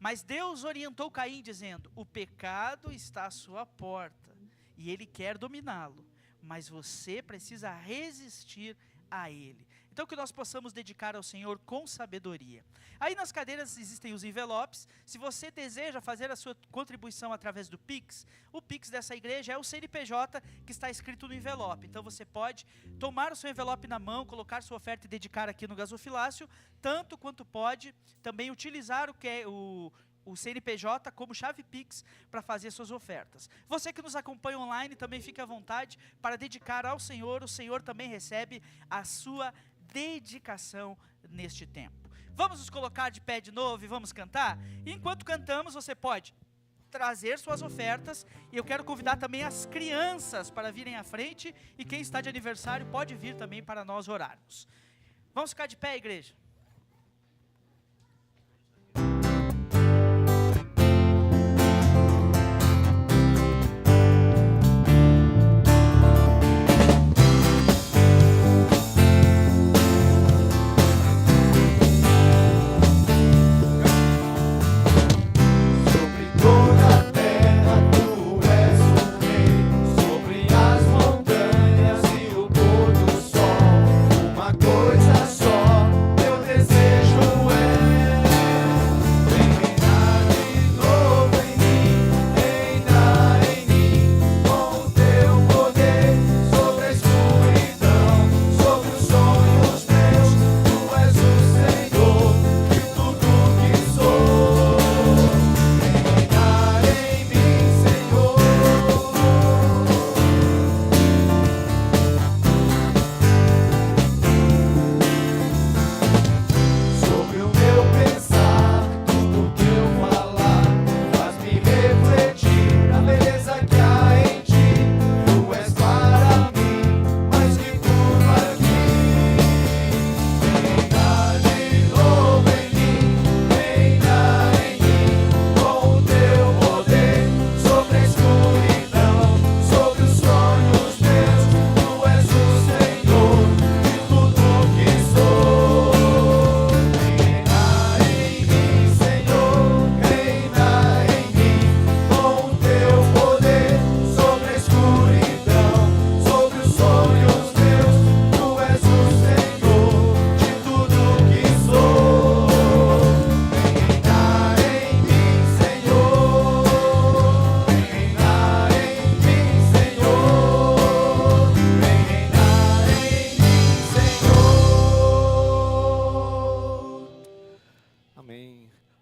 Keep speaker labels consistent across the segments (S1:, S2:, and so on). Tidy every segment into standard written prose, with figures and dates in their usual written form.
S1: Mas Deus orientou Caim dizendo: o pecado está à sua porta e ele quer dominá-lo, mas você precisa resistir a ele. Então que nós possamos dedicar ao Senhor com sabedoria. Aí nas cadeiras existem os envelopes. Se você deseja fazer a sua contribuição através do Pix, o Pix dessa igreja é o CNPJ que está escrito no envelope. Então você pode tomar o seu envelope na mão, colocar sua oferta e dedicar aqui no gasofilácio, tanto quanto pode também utilizar o CNPJ como chave Pix para fazer suas ofertas. Você que nos acompanha online também fique à vontade para dedicar ao Senhor. O Senhor também recebe a sua dedicação neste tempo. Vamos nos colocar de pé de novo e vamos cantar? E enquanto cantamos, você pode trazer suas ofertas, e eu quero convidar também as crianças para virem à frente, e quem está de aniversário pode vir também para nós orarmos. Vamos ficar de pé, igreja?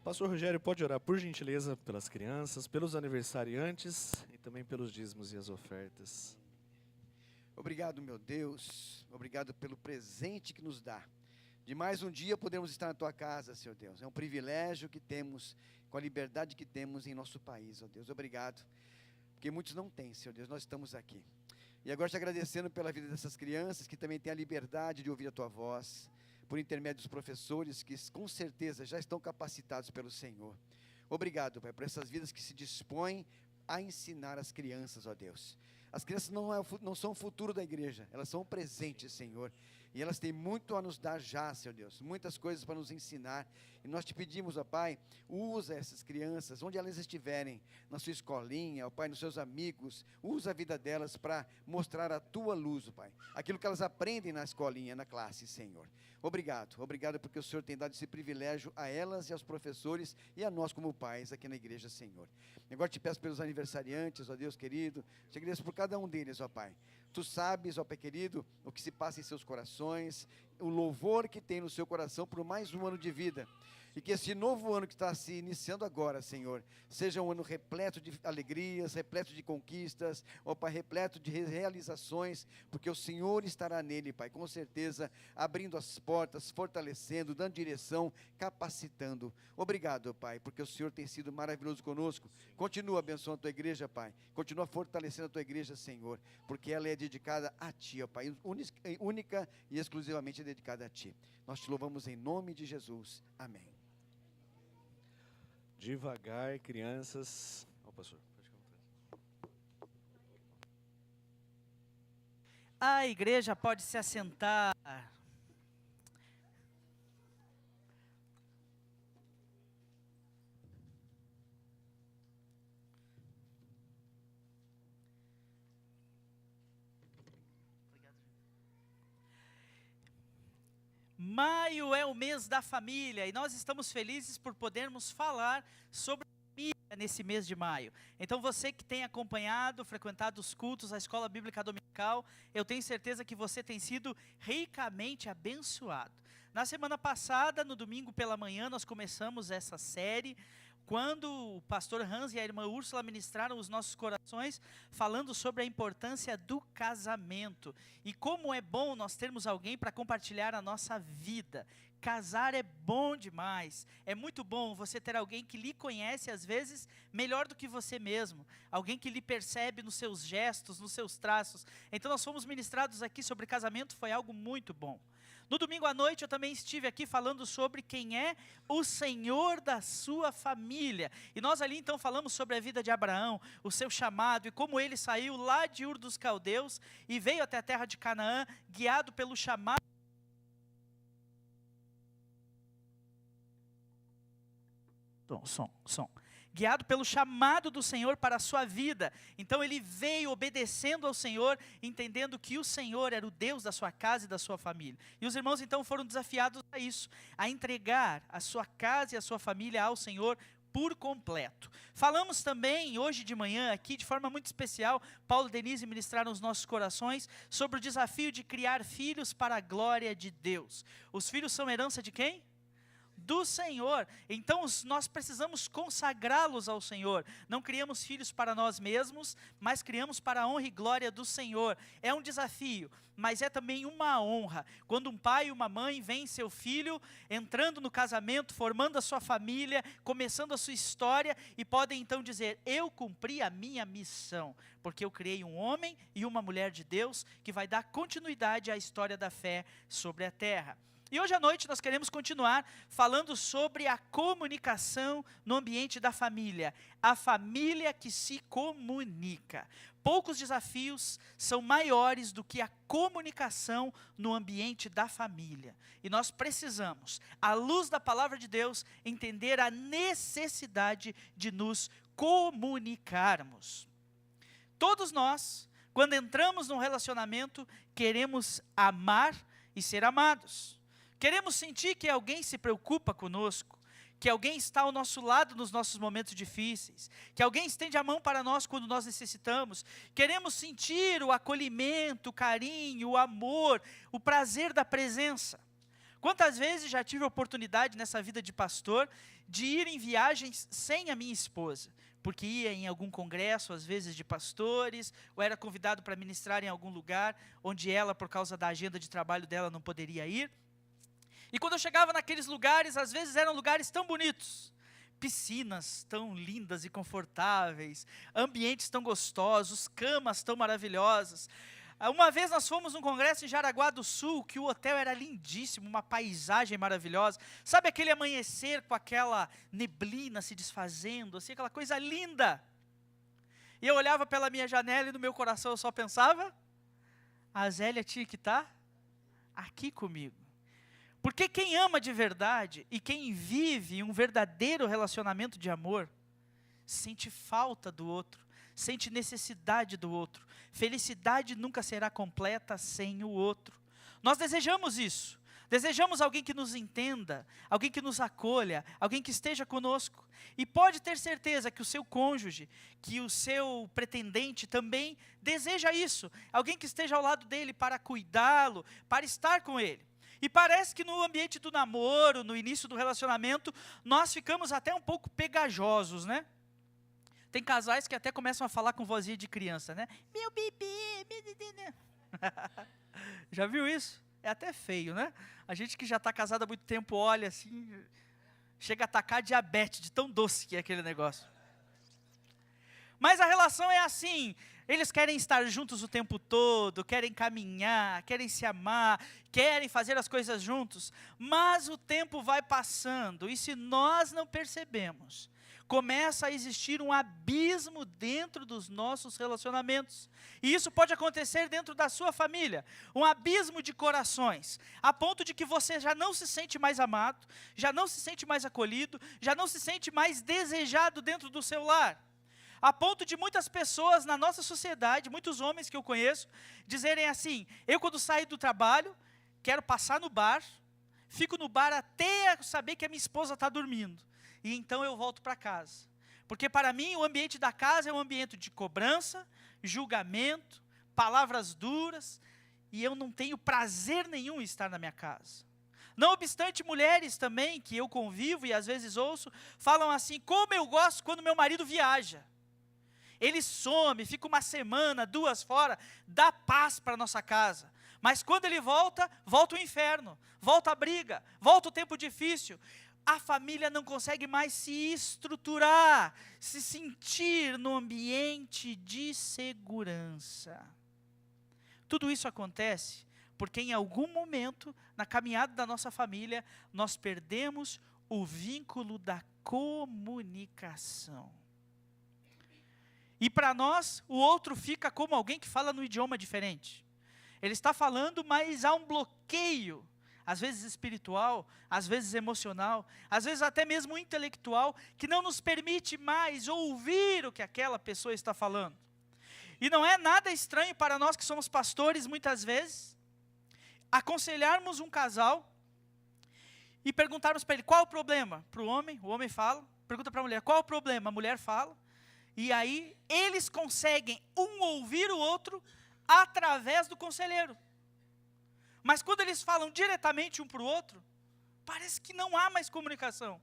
S2: Pastor Rogério, pode orar, por gentileza, pelas crianças, pelos aniversariantes e também pelos dízimos e as ofertas.
S3: Obrigado, meu Deus. Obrigado pelo presente que nos dá. De mais um dia podemos estar na Tua casa, Senhor Deus. É um privilégio que temos, com a liberdade que temos em nosso país, ó Deus. Obrigado, porque muitos não têm, Senhor Deus. Nós estamos aqui. E agora te agradecendo pela vida dessas crianças que também têm a liberdade de ouvir a Tua voz, por intermédio dos professores que com certeza já estão capacitados pelo Senhor. Obrigado, Pai, por essas vidas que se dispõem a ensinar as crianças, ó Deus. As crianças não são o futuro da igreja, elas são o presente, Senhor. E elas têm muito a nos dar já, Senhor Deus, muitas coisas para nos ensinar. E nós te pedimos, ó Pai, usa essas crianças, onde elas estiverem, na sua escolinha, ó Pai, nos seus amigos, usa a vida delas para mostrar a Tua luz, ó Pai. Aquilo que elas aprendem na escolinha, na classe, Senhor. Obrigado porque o Senhor tem dado esse privilégio a elas e aos professores e a nós como pais aqui na igreja, Senhor. Agora te peço pelos aniversariantes, ó Deus querido, te agradeço por cada um deles, ó Pai. Tu sabes, ó Pai querido, o que se passa em seus corações, o louvor que tem no seu coração por mais um ano de vida. E que esse novo ano que está se iniciando agora, Senhor, seja um ano repleto de alegrias, repleto de conquistas, ó Pai, repleto de realizações, porque o Senhor estará nele, Pai, com certeza, abrindo as portas, fortalecendo, dando direção, capacitando. Obrigado, Pai, porque o Senhor tem sido maravilhoso conosco. Continua abençoando a Tua igreja, Pai, continua fortalecendo a Tua igreja, Senhor, porque ela é dedicada a Ti, ó Pai, única e exclusivamente dedicada a Ti. Nós te louvamos em nome de Jesus. Amém.
S2: Devagar, crianças. Ó, pastor, pode contar.
S1: A igreja pode se assentar. Maio é o mês da família e nós estamos felizes por podermos falar sobre família nesse mês de maio. Então você que tem acompanhado, frequentado os cultos, a escola bíblica dominical, eu tenho certeza que você tem sido ricamente abençoado. Na semana passada, no domingo pela manhã, nós começamos essa série, quando o pastor Hans e a irmã Úrsula ministraram os nossos corações, falando sobre a importância do casamento, e como é bom nós termos alguém para compartilhar a nossa vida. Casar é bom demais, é muito bom você ter alguém que lhe conhece às vezes melhor do que você mesmo, alguém que lhe percebe nos seus gestos, nos seus traços. Então nós fomos ministrados aqui sobre casamento, foi algo muito bom. No domingo à noite eu também estive aqui falando sobre quem é o Senhor da sua família. E nós ali então falamos sobre a vida de Abraão, o seu chamado e como ele saiu lá de Ur dos Caldeus e veio até a terra de Canaã, guiado pelo chamado. Som. Guiado pelo chamado do Senhor para a sua vida. Então ele veio obedecendo ao Senhor, entendendo que o Senhor era o Deus da sua casa e da sua família. E os irmãos então foram desafiados a isso, a entregar a sua casa e a sua família ao Senhor por completo. Falamos também, hoje de manhã, aqui de forma muito especial, Paulo e Denise ministraram os nossos corações sobre o desafio de criar filhos para a glória de Deus. Os filhos são herança de quem? Do Senhor. Então nós precisamos consagrá-los ao Senhor. Não criamos filhos para nós mesmos, mas criamos para a honra e glória do Senhor. É um desafio, mas é também uma honra. Quando um pai e uma mãe veem seu filho entrando no casamento, formando a sua família, começando a sua história, e podem então dizer: eu cumpri a minha missão, porque eu criei um homem e uma mulher de Deus, que vai dar continuidade à história da fé sobre a terra. E hoje à noite nós queremos continuar falando sobre a comunicação no ambiente da família. A família que se comunica. Poucos desafios são maiores do que a comunicação no ambiente da família. E nós precisamos, à luz da palavra de Deus, entender a necessidade de nos comunicarmos. Todos nós, quando entramos num relacionamento, queremos amar e ser amados. Queremos sentir que alguém se preocupa conosco, que alguém está ao nosso lado nos nossos momentos difíceis, que alguém estende a mão para nós quando nós necessitamos. Queremos sentir o acolhimento, o carinho, o amor, o prazer da presença. Quantas vezes já tive a oportunidade nessa vida de pastor de ir em viagens sem a minha esposa, porque ia em algum congresso, às vezes de pastores, ou era convidado para ministrar em algum lugar, onde ela, por causa da agenda de trabalho dela, não poderia ir. E quando eu chegava naqueles lugares, às vezes eram lugares tão bonitos, piscinas tão lindas e confortáveis, ambientes tão gostosos, camas tão maravilhosas. Uma vez nós fomos num congresso em Jaraguá do Sul, que o hotel era lindíssimo, uma paisagem maravilhosa. Sabe aquele amanhecer com aquela neblina se desfazendo, assim, aquela coisa linda? E eu olhava pela minha janela e no meu coração eu só pensava: a Zélia tinha que estar aqui comigo. Porque quem ama de verdade e quem vive um verdadeiro relacionamento de amor, sente falta do outro, sente necessidade do outro. Felicidade nunca será completa sem o outro. Nós desejamos isso. Desejamos alguém que nos entenda, alguém que nos acolha, alguém que esteja conosco. E pode ter certeza que o seu cônjuge, que o seu pretendente também deseja isso. Alguém que esteja ao lado dele para cuidá-lo, para estar com ele. E parece que no ambiente do namoro, no início do relacionamento, nós ficamos até um pouco pegajosos, né? Tem casais que até começam a falar com vozinha de criança, né? Meu bebê, meu bebê. Já viu isso? É até feio, né? A gente que já está casado há muito tempo olha assim, chega a atacar diabetes, de tão doce que é aquele negócio. Mas a relação é assim, eles querem estar juntos o tempo todo, querem caminhar, querem se amar, querem fazer as coisas juntos, mas o tempo vai passando, e se nós não percebemos, começa a existir um abismo dentro dos nossos relacionamentos, e isso pode acontecer dentro da sua família, um abismo de corações, a ponto de que você já não se sente mais amado, já não se sente mais acolhido, já não se sente mais desejado dentro do seu lar. A ponto de muitas pessoas na nossa sociedade, muitos homens que eu conheço, dizerem assim: eu quando saio do trabalho, quero passar no bar, fico no bar até saber que a minha esposa está dormindo. E então eu volto para casa. Porque para mim o ambiente da casa é um ambiente de cobrança, julgamento, palavras duras, e eu não tenho prazer nenhum em estar na minha casa. Não obstante, mulheres também, que eu convivo e às vezes ouço, falam assim: como eu gosto quando meu marido viaja. Ele some, fica uma semana, 2 fora, dá paz para a nossa casa. Mas quando ele volta, volta o inferno, volta a briga, volta o tempo difícil. A família não consegue mais se estruturar, se sentir no ambiente de segurança. Tudo isso acontece porque em algum momento, na caminhada da nossa família, nós perdemos o vínculo da comunicação. E para nós, o outro fica como alguém que fala no idioma diferente. Ele está falando, mas há um bloqueio, às vezes espiritual, às vezes emocional, às vezes até mesmo intelectual, que não nos permite mais ouvir o que aquela pessoa está falando. E não é nada estranho para nós que somos pastores, muitas vezes, aconselharmos um casal e perguntarmos para ele qual o problema. Para o homem fala, pergunta para a mulher qual o problema, a mulher fala, e aí eles conseguem ouvir o outro através do conselheiro. Mas quando eles falam diretamente um para o outro, parece que não há mais comunicação.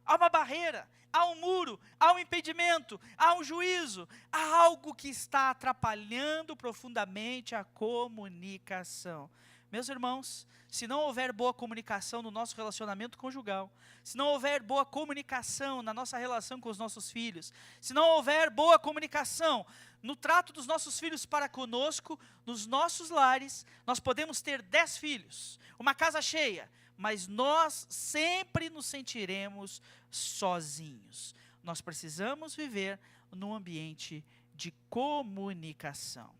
S1: Há uma barreira, há um muro, há um impedimento, há um juízo, há algo que está atrapalhando profundamente a comunicação. Meus irmãos, se não houver boa comunicação no nosso relacionamento conjugal, se não houver boa comunicação na nossa relação com os nossos filhos, se não houver boa comunicação no trato dos nossos filhos para conosco, nos nossos lares, nós podemos ter 10 filhos, uma casa cheia, mas nós sempre nos sentiremos sozinhos. Nós precisamos viver num ambiente de comunicação.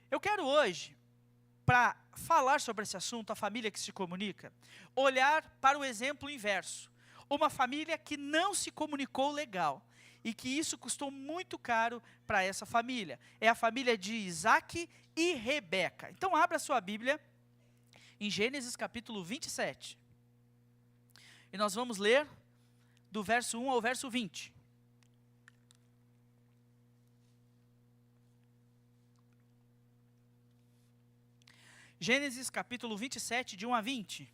S1: Eu quero hoje, para falar sobre esse assunto, a família que se comunica, olhar para o exemplo inverso. Uma família que não se comunicou legal e que isso custou muito caro para essa família. É a família de Isaac e Rebeca. Então abra sua Bíblia em Gênesis capítulo 27. E nós vamos ler do verso 1 ao verso 20. Gênesis capítulo 27, de 1 a 20.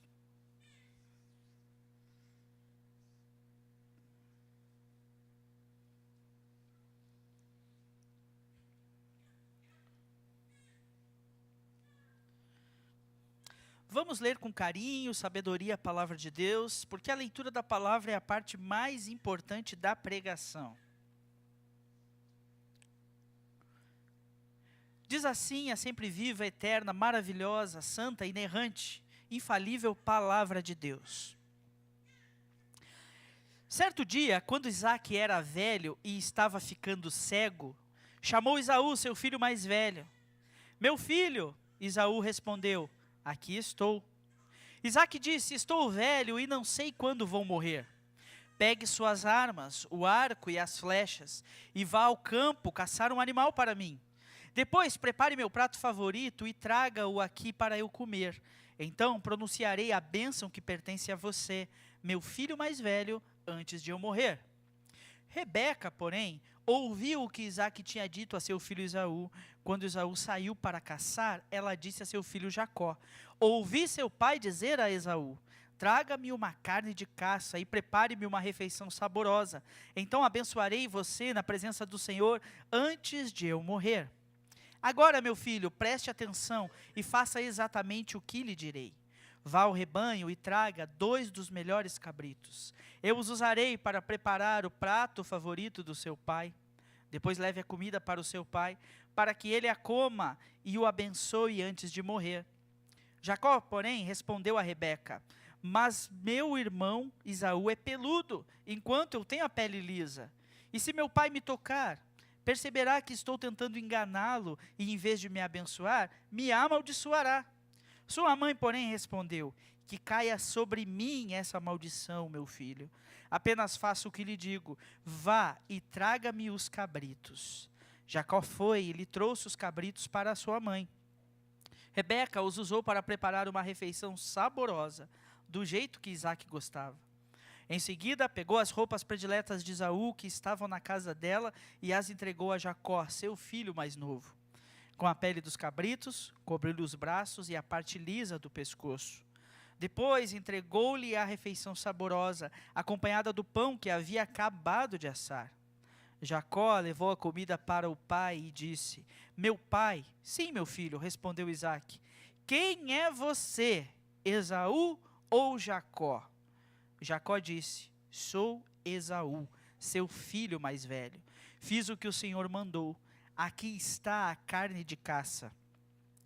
S1: Vamos ler com carinho, sabedoria a palavra de Deus, porque a leitura da palavra é a parte mais importante da pregação. Diz assim a sempre viva, eterna, maravilhosa, santa, inerrante, infalível palavra de Deus. Certo dia, quando Isaac era velho e estava ficando cego, chamou Esaú, seu filho mais velho. Meu filho, Esaú respondeu, aqui estou. Isaac disse, estou velho e não sei quando vou morrer. Pegue suas armas, o arco e as flechas, e vá ao campo caçar um animal para mim. Depois, prepare meu prato favorito e traga-o aqui para eu comer. Então, pronunciarei a bênção que pertence a você, meu filho mais velho, antes de eu morrer. Rebeca, porém, ouviu o que Isaac tinha dito a seu filho Esaú. Quando Esaú saiu para caçar, ela disse a seu filho Jacó, ouvi seu pai dizer a Esaú, traga-me uma carne de caça e prepare-me uma refeição saborosa. Então abençoarei você na presença do Senhor antes de eu morrer. Agora, meu filho, preste atenção e faça exatamente o que lhe direi. Vá ao rebanho e traga 2 dos melhores cabritos. Eu os usarei para preparar o prato favorito do seu pai. Depois leve a comida para o seu pai, para que ele a coma e o abençoe antes de morrer. Jacó, porém, respondeu a Rebeca, mas meu irmão Esaú é peludo, enquanto eu tenho a pele lisa. E se meu pai me tocar, perceberá que estou tentando enganá-lo e, em vez de me abençoar, me amaldiçoará. Sua mãe, porém, respondeu, que caia sobre mim essa maldição, meu filho. Apenas faça o que lhe digo, vá e traga-me os cabritos. Jacó foi e lhe trouxe os cabritos para sua mãe. Rebeca os usou para preparar uma refeição saborosa. do jeito que Isaac gostava. Em seguida, pegou as roupas prediletas de Esaú, que estavam na casa dela, e as entregou a Jacó, seu filho mais novo. Com a pele dos cabritos, cobriu-lhe os braços e a parte lisa do pescoço. Depois entregou-lhe a refeição saborosa, acompanhada do pão que havia acabado de assar. Jacó levou a comida para o pai e disse: meu pai. Sim, meu filho, respondeu Isaque. Quem é você, Esaú ou Jacó? Jacó disse: sou Esaú, seu filho mais velho. Fiz o que o Senhor mandou. Aqui está a carne de caça.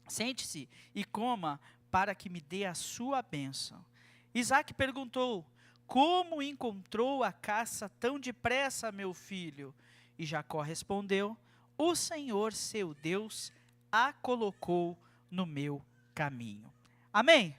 S1: Sente-se e coma, para que me dê a sua bênção. Isaque perguntou: como encontrou a caça tão depressa, meu filho? E Jacó respondeu: o Senhor, seu Deus, a colocou no meu caminho. Amém?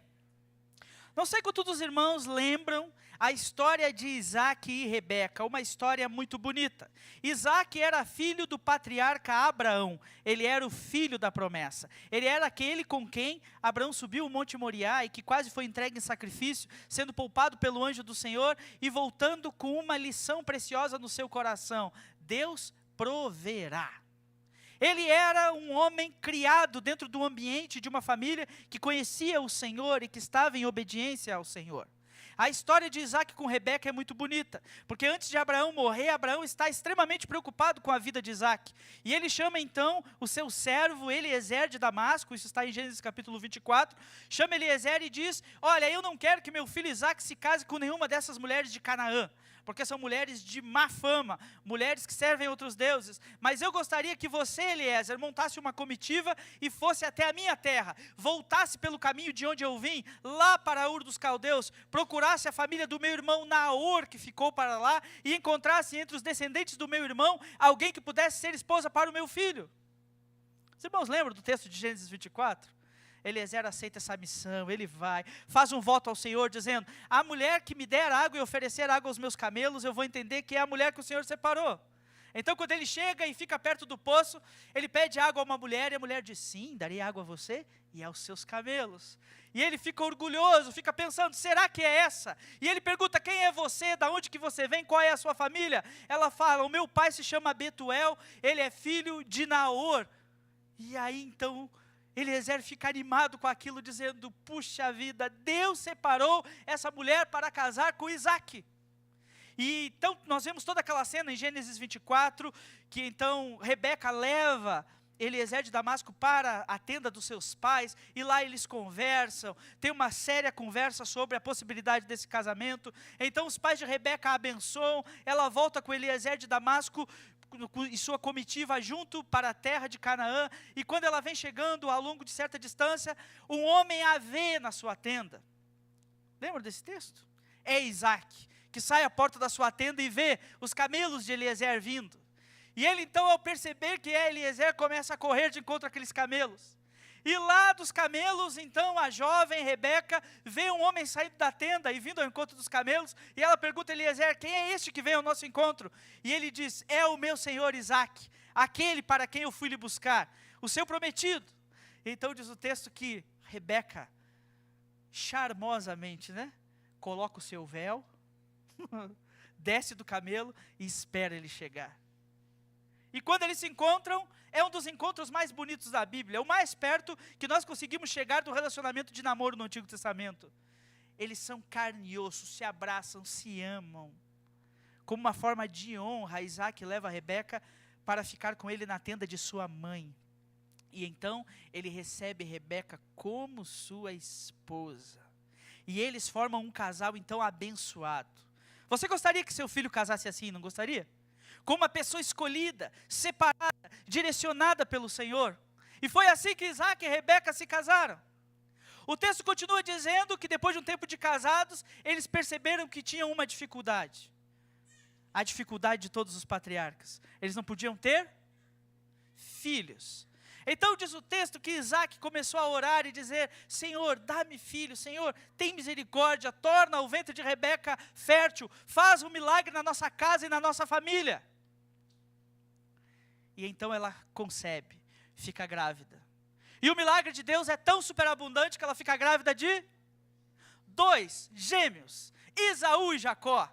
S1: Não sei quantos dos irmãos lembram a história de Isaac e Rebeca, uma história muito bonita. Isaac era filho do patriarca Abraão, ele era o filho da promessa. Ele era aquele com quem Abraão subiu o Monte Moriá e que quase foi entregue em sacrifício, sendo poupado pelo anjo do Senhor e voltando com uma lição preciosa no seu coração: Deus proverá. Ele era um homem criado dentro do ambiente de uma família que conhecia o Senhor e que estava em obediência ao Senhor. A história de Isaac com Rebeca é muito bonita, porque antes de Abraão morrer, Abraão está extremamente preocupado com a vida de Isaac. E ele chama então o seu servo Eliezer de Damasco, isso está em Gênesis capítulo 24, chama Eliezer e diz: olha, eu não quero que meu filho Isaac se case com nenhuma dessas mulheres de Canaã, porque são mulheres de má fama, mulheres que servem outros deuses, mas eu gostaria que você, Eliezer, montasse uma comitiva e fosse até a minha terra, voltasse pelo caminho de onde eu vim, lá para Ur dos Caldeus, procurasse a família do meu irmão Naor, que ficou para lá, e encontrasse entre os descendentes do meu irmão, alguém que pudesse ser esposa para o meu filho. Os irmãos lembram do texto de Gênesis 24? Eliezer aceita essa missão, ele vai, faz um voto ao Senhor, dizendo: a mulher que me der água e oferecer água aos meus camelos, eu vou entender que é a mulher que o Senhor separou. Então, quando ele chega e fica perto do poço, ele pede água a uma mulher, e a mulher diz: sim, darei água a você e aos seus camelos. E ele fica orgulhoso, fica pensando: será que é essa? E ele pergunta: quem é você, da onde que você vem, qual é a sua família? Ela fala: o meu pai se chama Betuel, ele é filho de Naor. E aí então Eliezer fica animado com aquilo, dizendo: puxa vida, Deus separou essa mulher para casar com Isaac. E então nós vemos toda aquela cena em Gênesis 24, que então Rebeca leva Eliezer de Damasco para a tenda dos seus pais, e lá eles conversam, tem uma séria conversa sobre a possibilidade desse casamento. Então os pais de Rebeca a abençoam, ela volta com Eliezer de Damasco e sua comitiva junto para a terra de Canaã, e quando ela vem chegando ao longo de certa distância, um homem a vê na sua tenda. Lembra desse texto? É Isaac, que sai à porta da sua tenda e vê os camelos de Eliezer vindo. E ele então, ao perceber que é Eliezer, começa a correr de encontro àqueles camelos. E lá dos camelos, então, a jovem Rebeca vê um homem saindo da tenda e vindo ao encontro dos camelos, e ela pergunta a Eliezer: quem é este que vem ao nosso encontro? E ele diz: é o meu senhor Isaac, aquele para quem eu fui lhe buscar, o seu prometido. Então diz o texto que Rebeca, charmosamente, coloca o seu véu, desce do camelo e espera ele chegar. E quando eles se encontram, é um dos encontros mais bonitos da Bíblia, é o mais perto que nós conseguimos chegar do relacionamento de namoro no Antigo Testamento. Eles são carne e osso, se abraçam, se amam. Como uma forma de honra, Isaac leva a Rebeca para ficar com ele na tenda de sua mãe. E então ele recebe Rebeca como sua esposa. E eles formam um casal então abençoado. Você gostaria que seu filho casasse assim, não gostaria? Como uma pessoa escolhida, separada, direcionada pelo Senhor. E foi assim que Isaac e Rebeca se casaram. O texto continua dizendo que depois de um tempo de casados, eles perceberam que tinham uma dificuldade. A dificuldade de todos os patriarcas. Eles não podiam ter filhos. Então diz o texto que Isaac começou a orar e dizer: Senhor, dá-me filho, Senhor, tem misericórdia, torna o ventre de Rebeca fértil, faz um milagre na nossa casa e na nossa família. E então ela concebe, fica grávida. E o milagre de Deus é tão superabundante que ela fica grávida de 2 gêmeos, Esaú e Jacó.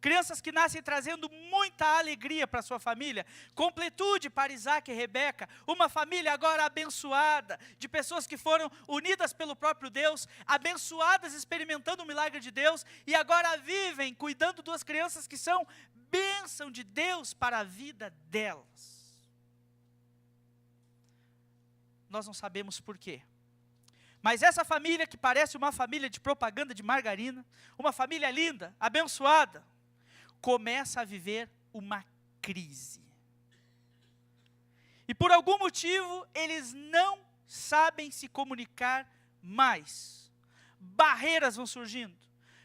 S1: Crianças que nascem trazendo muita alegria para sua família, completude para Isaac e Rebeca, uma família agora abençoada, de pessoas que foram unidas pelo próprio Deus, abençoadas experimentando o milagre de Deus, e agora vivem cuidando das crianças que são bênção de Deus para a vida delas. Nós não sabemos por quê. Mas essa família que parece uma família de propaganda de margarina, uma família linda, abençoada, começa a viver uma crise. E por algum motivo, eles não sabem se comunicar mais. Barreiras vão surgindo,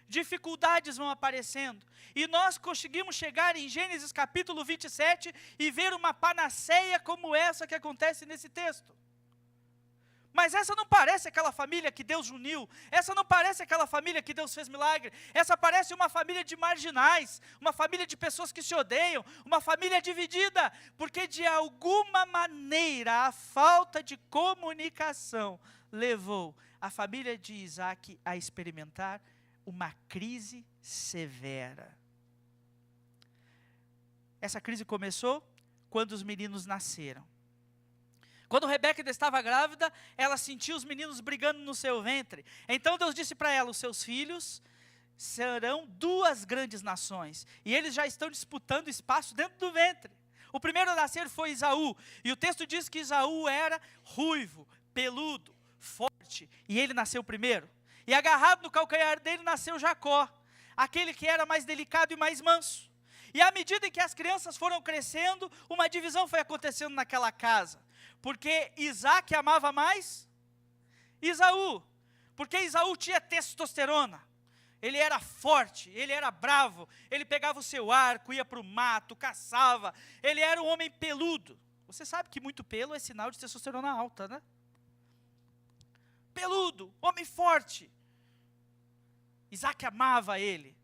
S1: dificuldades vão aparecendo, e nós conseguimos chegar em Gênesis capítulo 27 e ver uma panaceia como essa que acontece nesse texto. Mas essa não parece aquela família que Deus uniu, essa não parece aquela família que Deus fez milagre, essa parece uma família de marginais, uma família de pessoas que se odeiam, uma família dividida, porque de alguma maneira a falta de comunicação levou a família de Isaac a experimentar uma crise severa. Essa crise começou quando os meninos nasceram. Quando Rebeca ainda estava grávida, ela sentiu os meninos brigando no seu ventre. Então Deus disse para ela, os seus filhos serão 2 grandes nações. E eles já estão disputando espaço dentro do ventre. O primeiro a nascer foi Esaú. E o texto diz que Esaú era ruivo, peludo, forte. E ele nasceu primeiro. E agarrado no calcanhar dele nasceu Jacó, aquele que era mais delicado e mais manso. E à medida em que as crianças foram crescendo, uma divisão foi acontecendo naquela casa. Porque Isaac amava mais Esaú. Porque Esaú tinha testosterona. Ele era forte, ele era bravo. Ele pegava o seu arco, ia para o mato, caçava. Ele era um homem peludo. Você sabe que muito pelo é sinal de testosterona alta, né? Peludo, homem forte. Isaac amava ele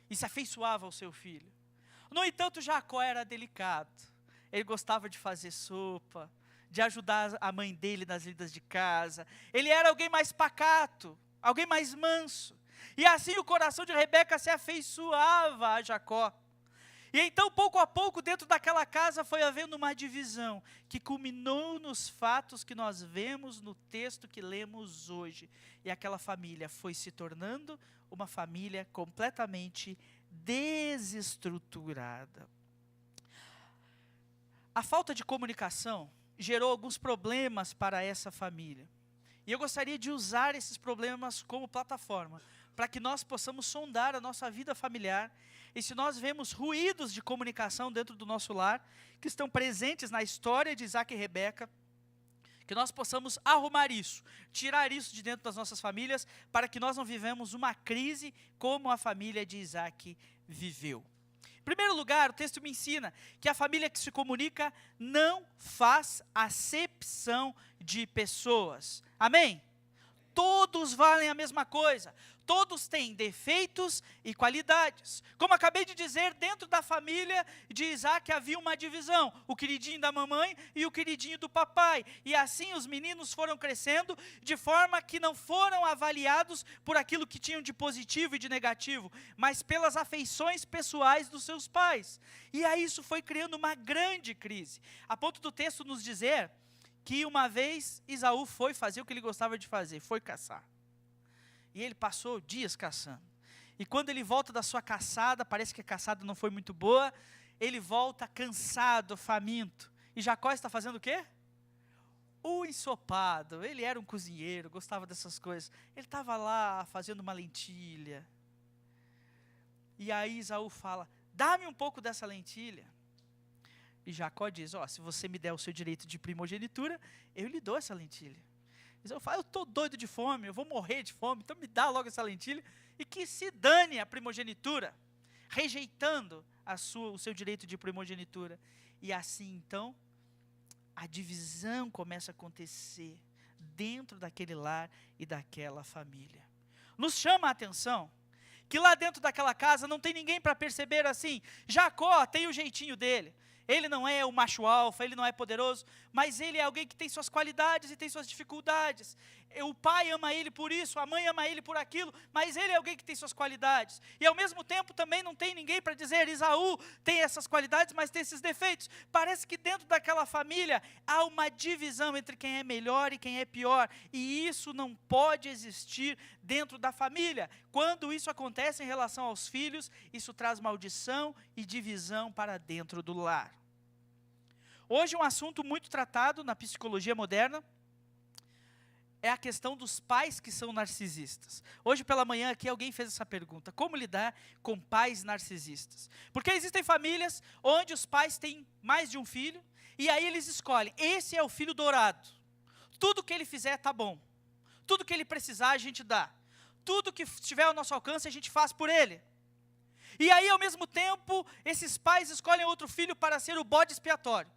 S1: e se afeiçoava ao seu filho. No entanto, Jacó era delicado. Ele gostava de fazer sopa, de ajudar a mãe dele nas lidas de casa. Ele era alguém mais pacato, alguém mais manso. E assim o coração de Rebeca se afeiçoava a Jacó. E então, pouco a pouco, dentro daquela casa foi havendo uma divisão, que culminou nos fatos que nós vemos no texto que lemos hoje. E aquela família foi se tornando uma família completamente desestruturada. A falta de comunicação gerou alguns problemas para essa família. E eu gostaria de usar esses problemas como plataforma, para que nós possamos sondar a nossa vida familiar. E se nós vemos ruídos de comunicação dentro do nosso lar, que estão presentes na história de Isaac e Rebeca, que nós possamos arrumar isso, tirar isso de dentro das nossas famílias, para que nós não vivamos uma crise como a família de Isaac viveu. Em primeiro lugar, o texto me ensina que a família que se comunica não faz acepção de pessoas. Amém? Todos valem a mesma coisa. Todos têm defeitos e qualidades. Como acabei de dizer, dentro da família de Isaac havia uma divisão. O queridinho da mamãe e o queridinho do papai. E assim os meninos foram crescendo de forma que não foram avaliados por aquilo que tinham de positivo e de negativo, mas pelas afeições pessoais dos seus pais. E aí isso foi criando uma grande crise. A ponto do texto nos dizer que uma vez Esaú foi fazer o que ele gostava de fazer, foi caçar. E ele passou dias caçando. E quando ele volta da sua caçada, parece que a caçada não foi muito boa, ele volta cansado, faminto. E Jacó está fazendo o quê? O ensopado. Ele era um cozinheiro, gostava dessas coisas. Ele estava lá fazendo uma lentilha. E aí Esaú fala, dá-me um pouco dessa lentilha. E Jacó diz, se você me der o seu direito de primogenitura, eu lhe dou essa lentilha. Eu falo, eu estou doido de fome, eu vou morrer de fome, então me dá logo essa lentilha, e que se dane a primogenitura, rejeitando o seu direito de primogenitura. E assim, então, a divisão começa a acontecer dentro daquele lar e daquela família. Nos chama a atenção que lá dentro daquela casa não tem ninguém para perceber assim, Jacó tem o jeitinho dele. Ele não é o macho alfa, ele não é poderoso, mas ele é alguém que tem suas qualidades e tem suas dificuldades. o pai ama ele por isso, a mãe ama ele por aquilo, mas ele é alguém que tem suas qualidades. E ao mesmo tempo também não tem ninguém para dizer, Esaú tem essas qualidades, mas tem esses defeitos. Parece que dentro daquela família há uma divisão entre quem é melhor e quem é pior. E isso não pode existir dentro da família. Quando isso acontece em relação aos filhos, isso traz maldição e divisão para dentro do lar. Hoje um assunto muito tratado na psicologia moderna é a questão dos pais que são narcisistas. Hoje pela manhã aqui alguém fez essa pergunta: como lidar com pais narcisistas? Porque existem famílias onde os pais têm mais de um filho, e aí eles escolhem, esse é o filho dourado. Tudo que ele fizer tá bom. Tudo que ele precisar a gente dá. Tudo que estiver ao nosso alcance a gente faz por ele. E aí ao mesmo tempo, esses pais escolhem outro filho para ser o bode expiatório.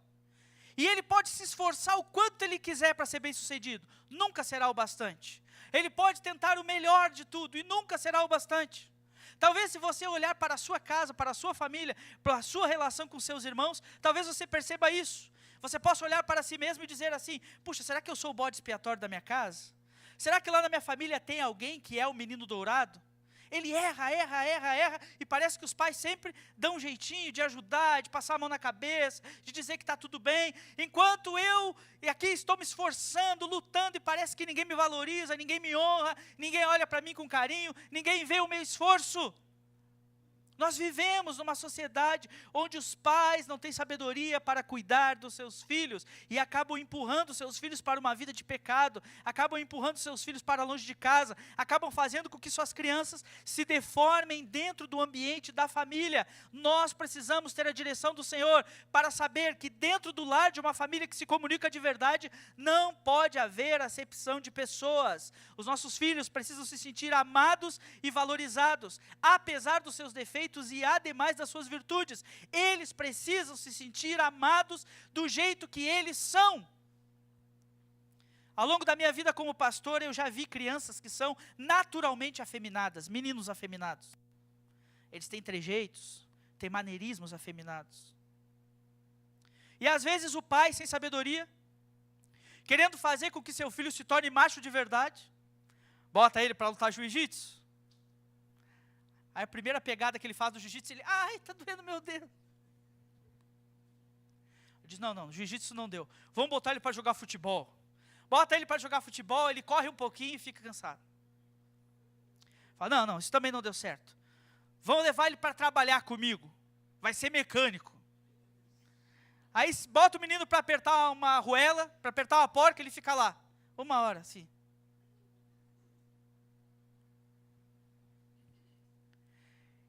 S1: E ele pode se esforçar o quanto ele quiser para ser bem sucedido, nunca será o bastante. Ele pode tentar o melhor de tudo e nunca será o bastante. Talvez se você olhar para a sua casa, para a sua família, para a sua relação com seus irmãos, talvez você perceba isso. Você possa olhar para si mesmo e dizer assim, puxa, será que eu sou o bode expiatório da minha casa? Será que lá na minha família tem alguém que é o menino dourado? Ele erra, e parece que os pais sempre dão um jeitinho de ajudar, de passar a mão na cabeça, de dizer que está tudo bem, enquanto eu aqui estou me esforçando, lutando, e parece que ninguém me valoriza, ninguém me honra, ninguém olha para mim com carinho, ninguém vê o meu esforço. Nós vivemos numa sociedade onde os pais não têm sabedoria para cuidar dos seus filhos e acabam empurrando seus filhos para uma vida de pecado, acabam empurrando seus filhos para longe de casa, acabam fazendo com que suas crianças se deformem dentro do ambiente da família. Nós precisamos ter a direção do Senhor para saber que dentro do lar de uma família que se comunica de verdade, não pode haver acepção de pessoas. Os nossos filhos precisam se sentir amados e valorizados, apesar dos seus defeitos e ademais das suas virtudes. Eles precisam se sentir amados do jeito que eles são. Ao longo da minha vida como pastor, eu já vi crianças que são naturalmente afeminadas, meninos afeminados. Eles têm trejeitos, têm maneirismos afeminados. E às vezes o pai, sem sabedoria, querendo fazer com que seu filho se torne macho de verdade, bota ele para lutar jiu-jitsu. Aí a primeira pegada que ele faz do jiu-jitsu, ele, ai, está doendo meu dedo. Ele diz, não, jiu-jitsu não deu. Vamos botar ele para jogar futebol. Bota ele para jogar futebol, ele corre um pouquinho e fica cansado. Fala, não, isso também não deu certo. Vamos levar ele para trabalhar comigo. Vai ser mecânico. Aí bota o menino para apertar uma arruela, para apertar uma porca, ele fica lá. 1 hora, assim.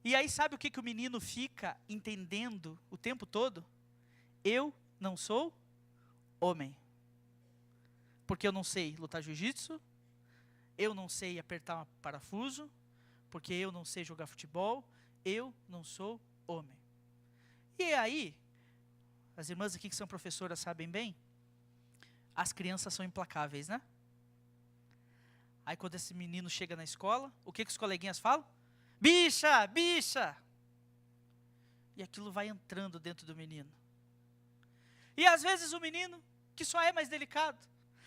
S1: E aí sabe o que o menino fica entendendo o tempo todo? Eu não sou homem. Porque eu não sei lutar jiu-jitsu, eu não sei apertar um parafuso, porque eu não sei jogar futebol, eu não sou homem. E aí, as irmãs aqui que são professoras sabem bem, as crianças são implacáveis, né? Aí quando esse menino chega na escola, o que os coleguinhas falam? Bicha, bicha! E aquilo vai entrando dentro do menino. E às vezes o menino, que só é mais delicado,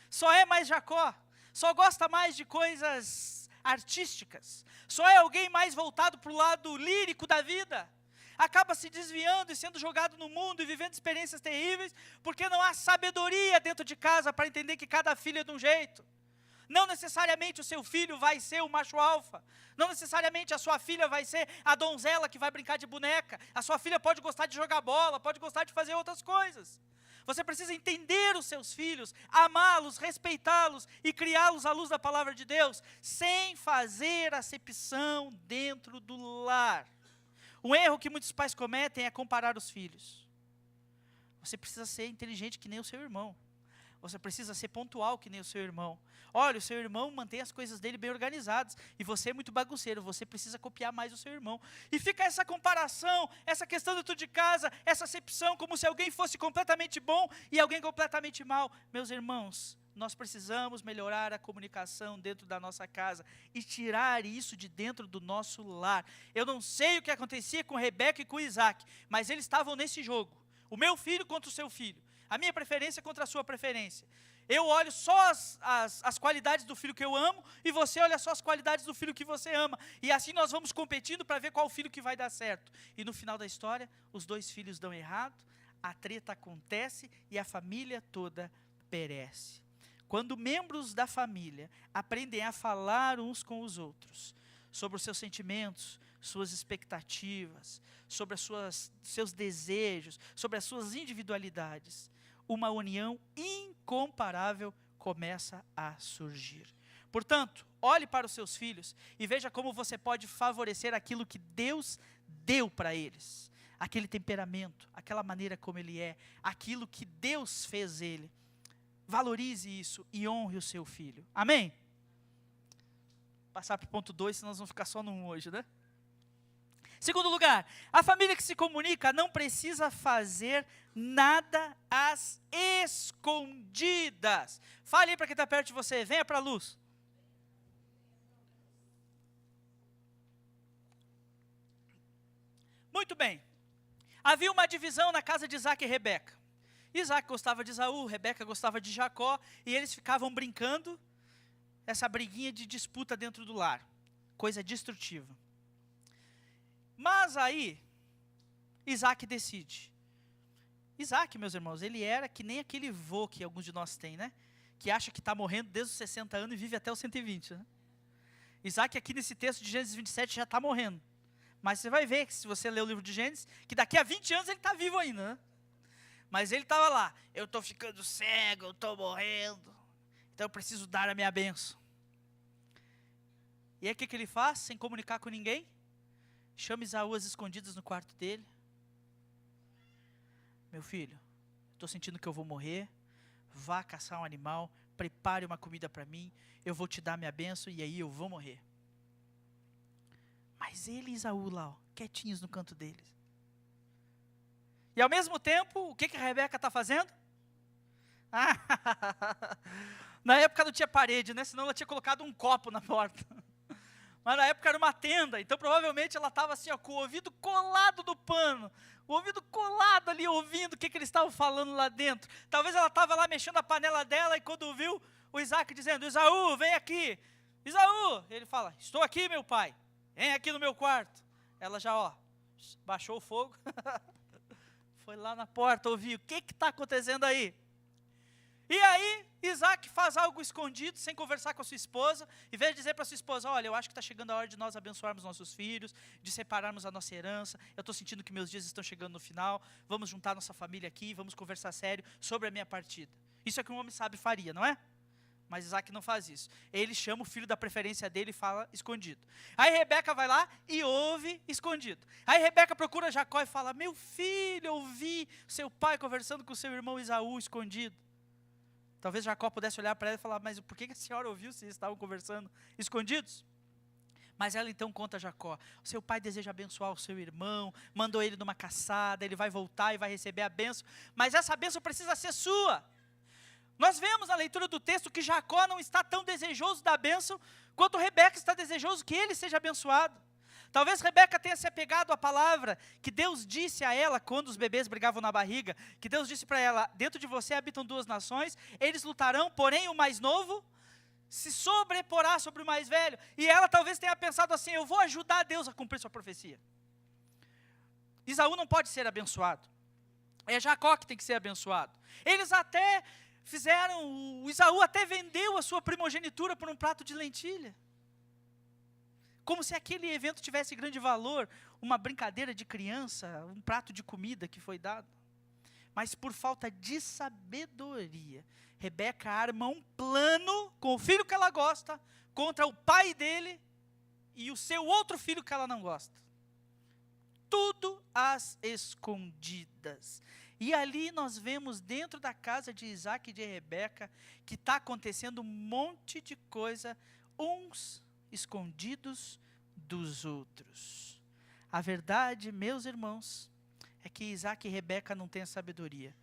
S1: só é mais Jacó, só gosta mais de coisas artísticas, só é alguém mais voltado para o lado lírico da vida, acaba se desviando e sendo jogado no mundo e vivendo experiências terríveis, porque não há sabedoria dentro de casa para entender que cada filho é de um jeito. Não necessariamente o seu filho vai ser o macho alfa. Não necessariamente a sua filha vai ser a donzela que vai brincar de boneca. A sua filha pode gostar de jogar bola, pode gostar de fazer outras coisas. Você precisa entender os seus filhos, amá-los, respeitá-los e criá-los à luz da palavra de Deus, sem fazer acepção dentro do lar. Um erro que muitos pais cometem é comparar os filhos. Você precisa ser inteligente que nem o seu irmão. Você precisa ser pontual que nem o seu irmão. Olha, o seu irmão mantém as coisas dele bem organizadas. E você é muito bagunceiro, você precisa copiar mais o seu irmão. E fica essa comparação, essa questão dentro de casa, essa acepção, como se alguém fosse completamente bom e alguém completamente mal. Meus irmãos, nós precisamos melhorar a comunicação dentro da nossa casa e tirar isso de dentro do nosso lar. Eu não sei o que acontecia com Rebeca e com Isaac, mas eles estavam nesse jogo. O meu filho contra o seu filho. a minha preferência contra a sua preferência. Eu olho só as qualidades do filho que eu amo, e você olha só as qualidades do filho que você ama. E assim nós vamos competindo para ver qual filho que vai dar certo. E no final da história, os 2 filhos dão errado, a treta acontece e a família toda perece. Quando membros da família aprendem a falar uns com os outros, sobre os seus sentimentos, suas expectativas, sobre seus desejos, sobre as suas individualidades, uma união incomparável começa a surgir. Portanto, olhe para os seus filhos e veja como você pode favorecer aquilo que Deus deu para eles. Aquele temperamento, aquela maneira como ele é, aquilo que Deus fez ele. Valorize isso e honre o seu filho. Amém? Passar para o ponto 2, senão nós vamos ficar só no 1 hoje, né? Segundo lugar, a família que se comunica não precisa fazer nada às escondidas. Fale aí para quem está perto de você, venha para a luz. Muito bem. Havia uma divisão na casa de Isaac e Rebeca. Isaac gostava de Esaú, Rebeca gostava de Jacó, e eles ficavam brincando, essa briguinha de disputa dentro do lar. Coisa destrutiva. Mas aí, Isaac decide. Isaac, meus irmãos, ele era que nem aquele vô que alguns de nós têm, né? Que acha que está morrendo desde os 60 anos e vive até os 120, né? Isaac aqui nesse texto de Gênesis 27 já está morrendo. Mas você vai ver, que se você ler o livro de Gênesis, que daqui a 20 anos ele está vivo ainda, né? Mas ele estava lá, eu estou ficando cego, eu estou morrendo, então eu preciso dar a minha bênção. E aí o que ele faz, sem comunicar com ninguém? Chama Esaú às escondidas no quarto dele. Meu filho, estou sentindo que eu vou morrer, vá caçar um animal, prepare uma comida para mim, eu vou te dar minha bênção e aí eu vou morrer. Mas ele e Esaú lá, ó, quietinhos no canto deles. E ao mesmo tempo, o que a Rebeca está fazendo? Na época não tinha parede, né? Senão ela tinha colocado um copo na porta. Mas na época era uma tenda, então provavelmente ela estava assim, ó, com o ouvido colado no pano, o ouvido colado ali, ouvindo o que eles estavam falando lá dentro. Talvez ela estava lá mexendo a panela dela, e quando viu o Isaac dizendo, Esaú, vem aqui. Esaú, ele fala, estou aqui, meu pai, vem aqui no meu quarto. Ela já, ó, baixou o fogo, foi lá na porta, ouviu, o que está acontecendo aí? E aí, Isaac faz algo escondido, sem conversar com a sua esposa, em vez de dizer para a sua esposa, olha, eu acho que está chegando a hora de nós abençoarmos nossos filhos, de separarmos a nossa herança, eu estou sentindo que meus dias estão chegando no final, vamos juntar nossa família aqui, vamos conversar sério sobre a minha partida. Isso é que um homem sábio faria, não é? Mas Isaac não faz isso. Ele chama o filho da preferência dele e fala escondido. Aí Rebeca vai lá e ouve escondido. Aí Rebeca procura Jacó e fala, meu filho, eu ouvi seu pai conversando com seu irmão Esaú escondido. Talvez Jacó pudesse olhar para ela e falar, mas por que a senhora ouviu se eles estavam conversando escondidos? Mas ela então conta a Jacó, seu pai deseja abençoar o seu irmão, mandou ele numa caçada, ele vai voltar e vai receber a bênção, mas essa bênção precisa ser sua. Nós vemos na leitura do texto que Jacó não está tão desejoso da bênção, quanto Rebeca está desejoso que ele seja abençoado. Talvez Rebeca tenha se apegado à palavra que Deus disse a ela quando os bebês brigavam na barriga, que Deus disse para ela, dentro de você habitam 2 nações, eles lutarão, porém o mais novo se sobreporá sobre o mais velho. E ela talvez tenha pensado assim, eu vou ajudar Deus a cumprir sua profecia. Esaú não pode ser abençoado, é Jacó que tem que ser abençoado. Eles até fizeram, o Esaú até vendeu a sua primogenitura por um prato de lentilha. Como se aquele evento tivesse grande valor, uma brincadeira de criança, um prato de comida que foi dado. Mas por falta de sabedoria, Rebeca arma um plano com o filho que ela gosta, contra o pai dele e o seu outro filho que ela não gosta. Tudo às escondidas. E ali nós vemos dentro da casa de Isaac e de Rebeca, que está acontecendo um monte de coisa, uns escondidos dos outros. A verdade, meus irmãos, é que Isaac e Rebeca não têm a sabedoria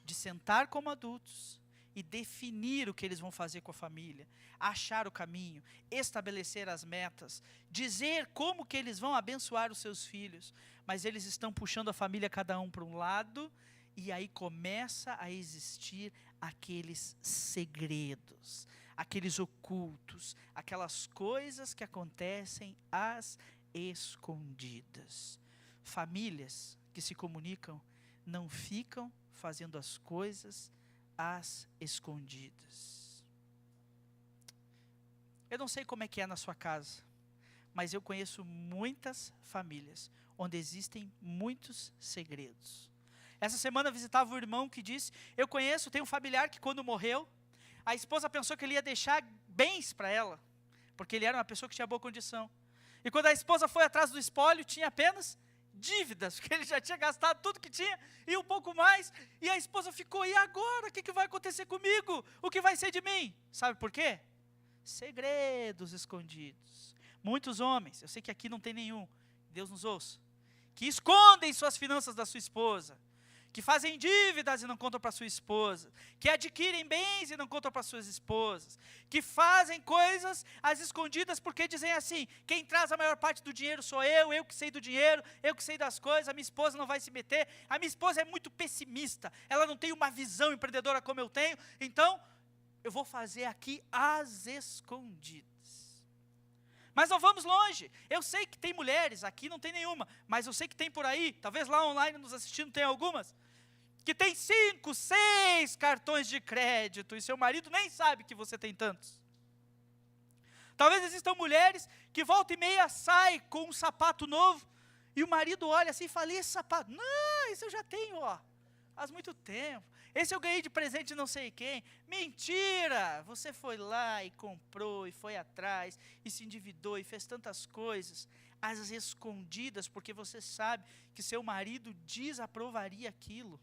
S1: de sentar como adultos e definir o que eles vão fazer com a família, achar o caminho, estabelecer as metas, dizer como que eles vão abençoar os seus filhos, mas eles estão puxando a família cada um para um lado E aí começa a existir aqueles segredos, aqueles ocultos, aquelas coisas que acontecem às escondidas. Famílias que se comunicam não ficam fazendo as coisas às escondidas. Eu não sei como é que é na sua casa, mas eu conheço muitas famílias onde existem muitos segredos. Essa semana eu visitava um irmão que disse, tem um familiar que quando morreu, a esposa pensou que ele ia deixar bens para ela, porque ele era uma pessoa que tinha boa condição. E quando a esposa foi atrás do espólio, tinha apenas dívidas, porque ele já tinha gastado tudo que tinha e um pouco mais. E a esposa ficou, e agora? O que vai acontecer comigo? O que vai ser de mim? Sabe por quê? Segredos escondidos. Muitos homens, eu sei que aqui não tem nenhum, Deus nos ouça, que escondem suas finanças da sua esposa, que fazem dívidas e não contam para sua esposa, que adquirem bens e não contam para suas esposas, que fazem coisas às escondidas porque dizem assim, quem traz a maior parte do dinheiro sou eu que sei do dinheiro, eu que sei das coisas, a minha esposa não vai se meter, a minha esposa é muito pessimista, ela não tem uma visão empreendedora como eu tenho, então eu vou fazer aqui às escondidas. Mas não vamos longe, eu sei que tem mulheres, aqui não tem nenhuma, mas eu sei que tem por aí, talvez lá online nos assistindo tem algumas, que tem 5, 6 cartões de crédito, e seu marido nem sabe que você tem tantos. Talvez existam mulheres que volta e meia saem com um sapato novo, e o marido olha assim e fala, esse sapato, não, esse eu já tenho, faz muito tempo. Esse eu ganhei de presente de não sei quem. Mentira! Você foi lá e comprou, e foi atrás, e se endividou, e fez tantas coisas, às escondidas, porque você sabe que seu marido desaprovaria aquilo.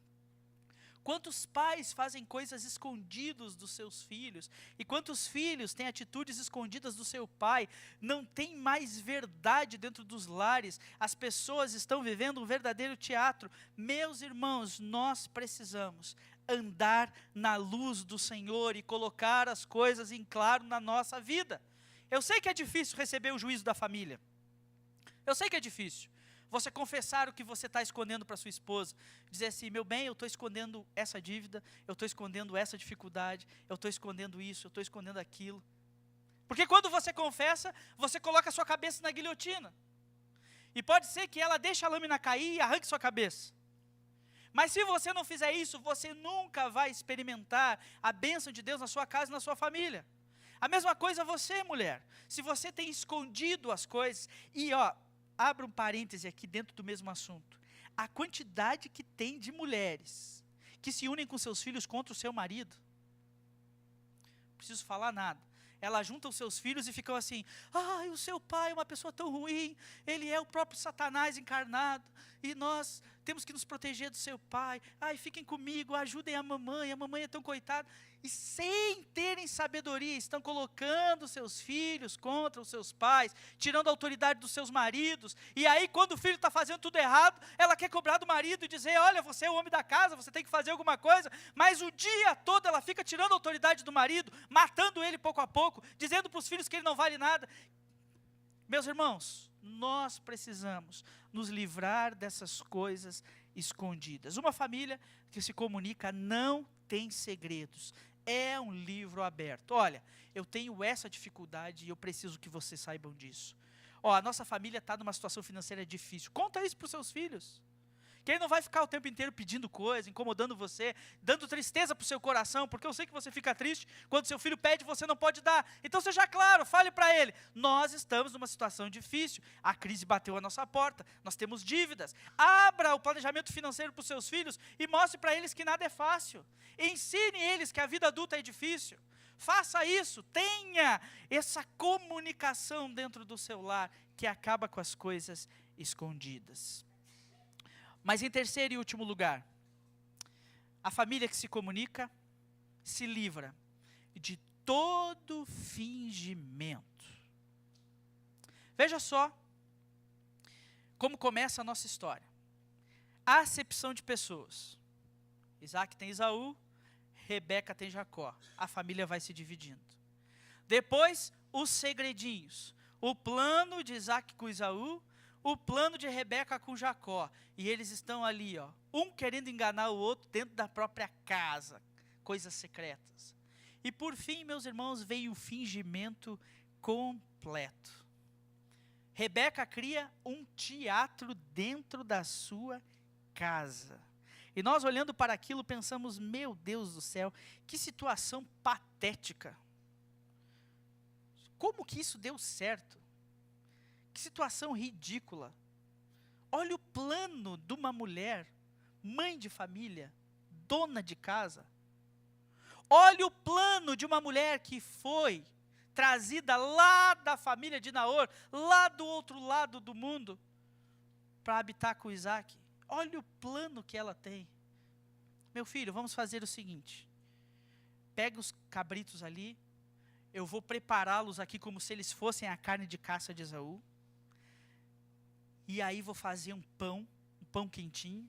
S1: Quantos pais fazem coisas escondidas dos seus filhos, e quantos filhos têm atitudes escondidas do seu pai, não tem mais verdade dentro dos lares, as pessoas estão vivendo um verdadeiro teatro. Meus irmãos, nós precisamos andar na luz do Senhor e colocar as coisas em claro na nossa vida. Eu sei que é difícil receber o juízo da família, eu sei que é difícil, você confessar o que você está escondendo para sua esposa, dizer assim, meu bem, eu estou escondendo essa dívida, eu estou escondendo essa dificuldade, eu estou escondendo isso, eu estou escondendo aquilo. Porque quando você confessa, você coloca a sua cabeça na guilhotina. E pode ser que ela deixe a lâmina cair e arranque sua cabeça. Mas se você não fizer isso, você nunca vai experimentar a bênção de Deus na sua casa e na sua família. A mesma coisa você, mulher. Se você tem escondido as coisas, e abra um parêntese aqui dentro do mesmo assunto. A quantidade que tem de mulheres que se unem com seus filhos contra o seu marido. Não preciso falar nada. Elas juntam seus filhos e ficam assim, o seu pai é uma pessoa tão ruim, ele é o próprio Satanás encarnado, e nós temos que nos proteger do seu pai, fiquem comigo, ajudem a mamãe é tão coitada, e sem terem sabedoria, estão colocando seus filhos contra os seus pais, tirando a autoridade dos seus maridos, e aí quando o filho está fazendo tudo errado, ela quer cobrar do marido e dizer, olha, você é o homem da casa, você tem que fazer alguma coisa, mas o dia todo ela fica tirando a autoridade do marido, matando ele pouco a pouco, dizendo para os filhos que ele não vale nada. Meus irmãos, nós precisamos nos livrar dessas coisas escondidas. Uma família que se comunica não tem segredos, é um livro aberto. Olha, eu tenho essa dificuldade e eu preciso que vocês saibam disso. A nossa família está numa situação financeira difícil. Conta isso para os seus filhos. Que ele não vai ficar o tempo inteiro pedindo coisa, incomodando você, dando tristeza para o seu coração, porque eu sei que você fica triste quando seu filho pede e você não pode dar. Então seja claro, fale para ele, nós estamos numa situação difícil, a crise bateu à nossa porta, nós temos dívidas. Abra o planejamento financeiro para os seus filhos e mostre para eles que nada é fácil. Ensine eles que a vida adulta é difícil. Faça isso, tenha essa comunicação dentro do seu lar que acaba com as coisas escondidas. Mas em terceiro e último lugar, a família que se comunica se livra de todo fingimento. Veja só como começa a nossa história. A acepção de pessoas. Isaac tem Esaú, Rebeca tem Jacó. A família vai se dividindo. Depois, os segredinhos. O plano de Isaac com Esaú, o plano de Rebeca com Jacó, e eles estão ali, um querendo enganar o outro dentro da própria casa, coisas secretas. E por fim, meus irmãos, veio o fingimento completo. Rebeca cria um teatro dentro da sua casa. E nós olhando para aquilo pensamos, meu Deus do céu, que situação patética. Como que isso deu certo? Que situação ridícula. Olha o plano de uma mulher, mãe de família, dona de casa. Olha o plano de uma mulher que foi trazida lá da família de Naor, lá do outro lado do mundo, para habitar com Isaac. Olha o plano que ela tem. Meu filho, vamos fazer o seguinte. Pega os cabritos ali, eu vou prepará-los aqui como se eles fossem a carne de caça de Esaú. E aí vou fazer um pão quentinho.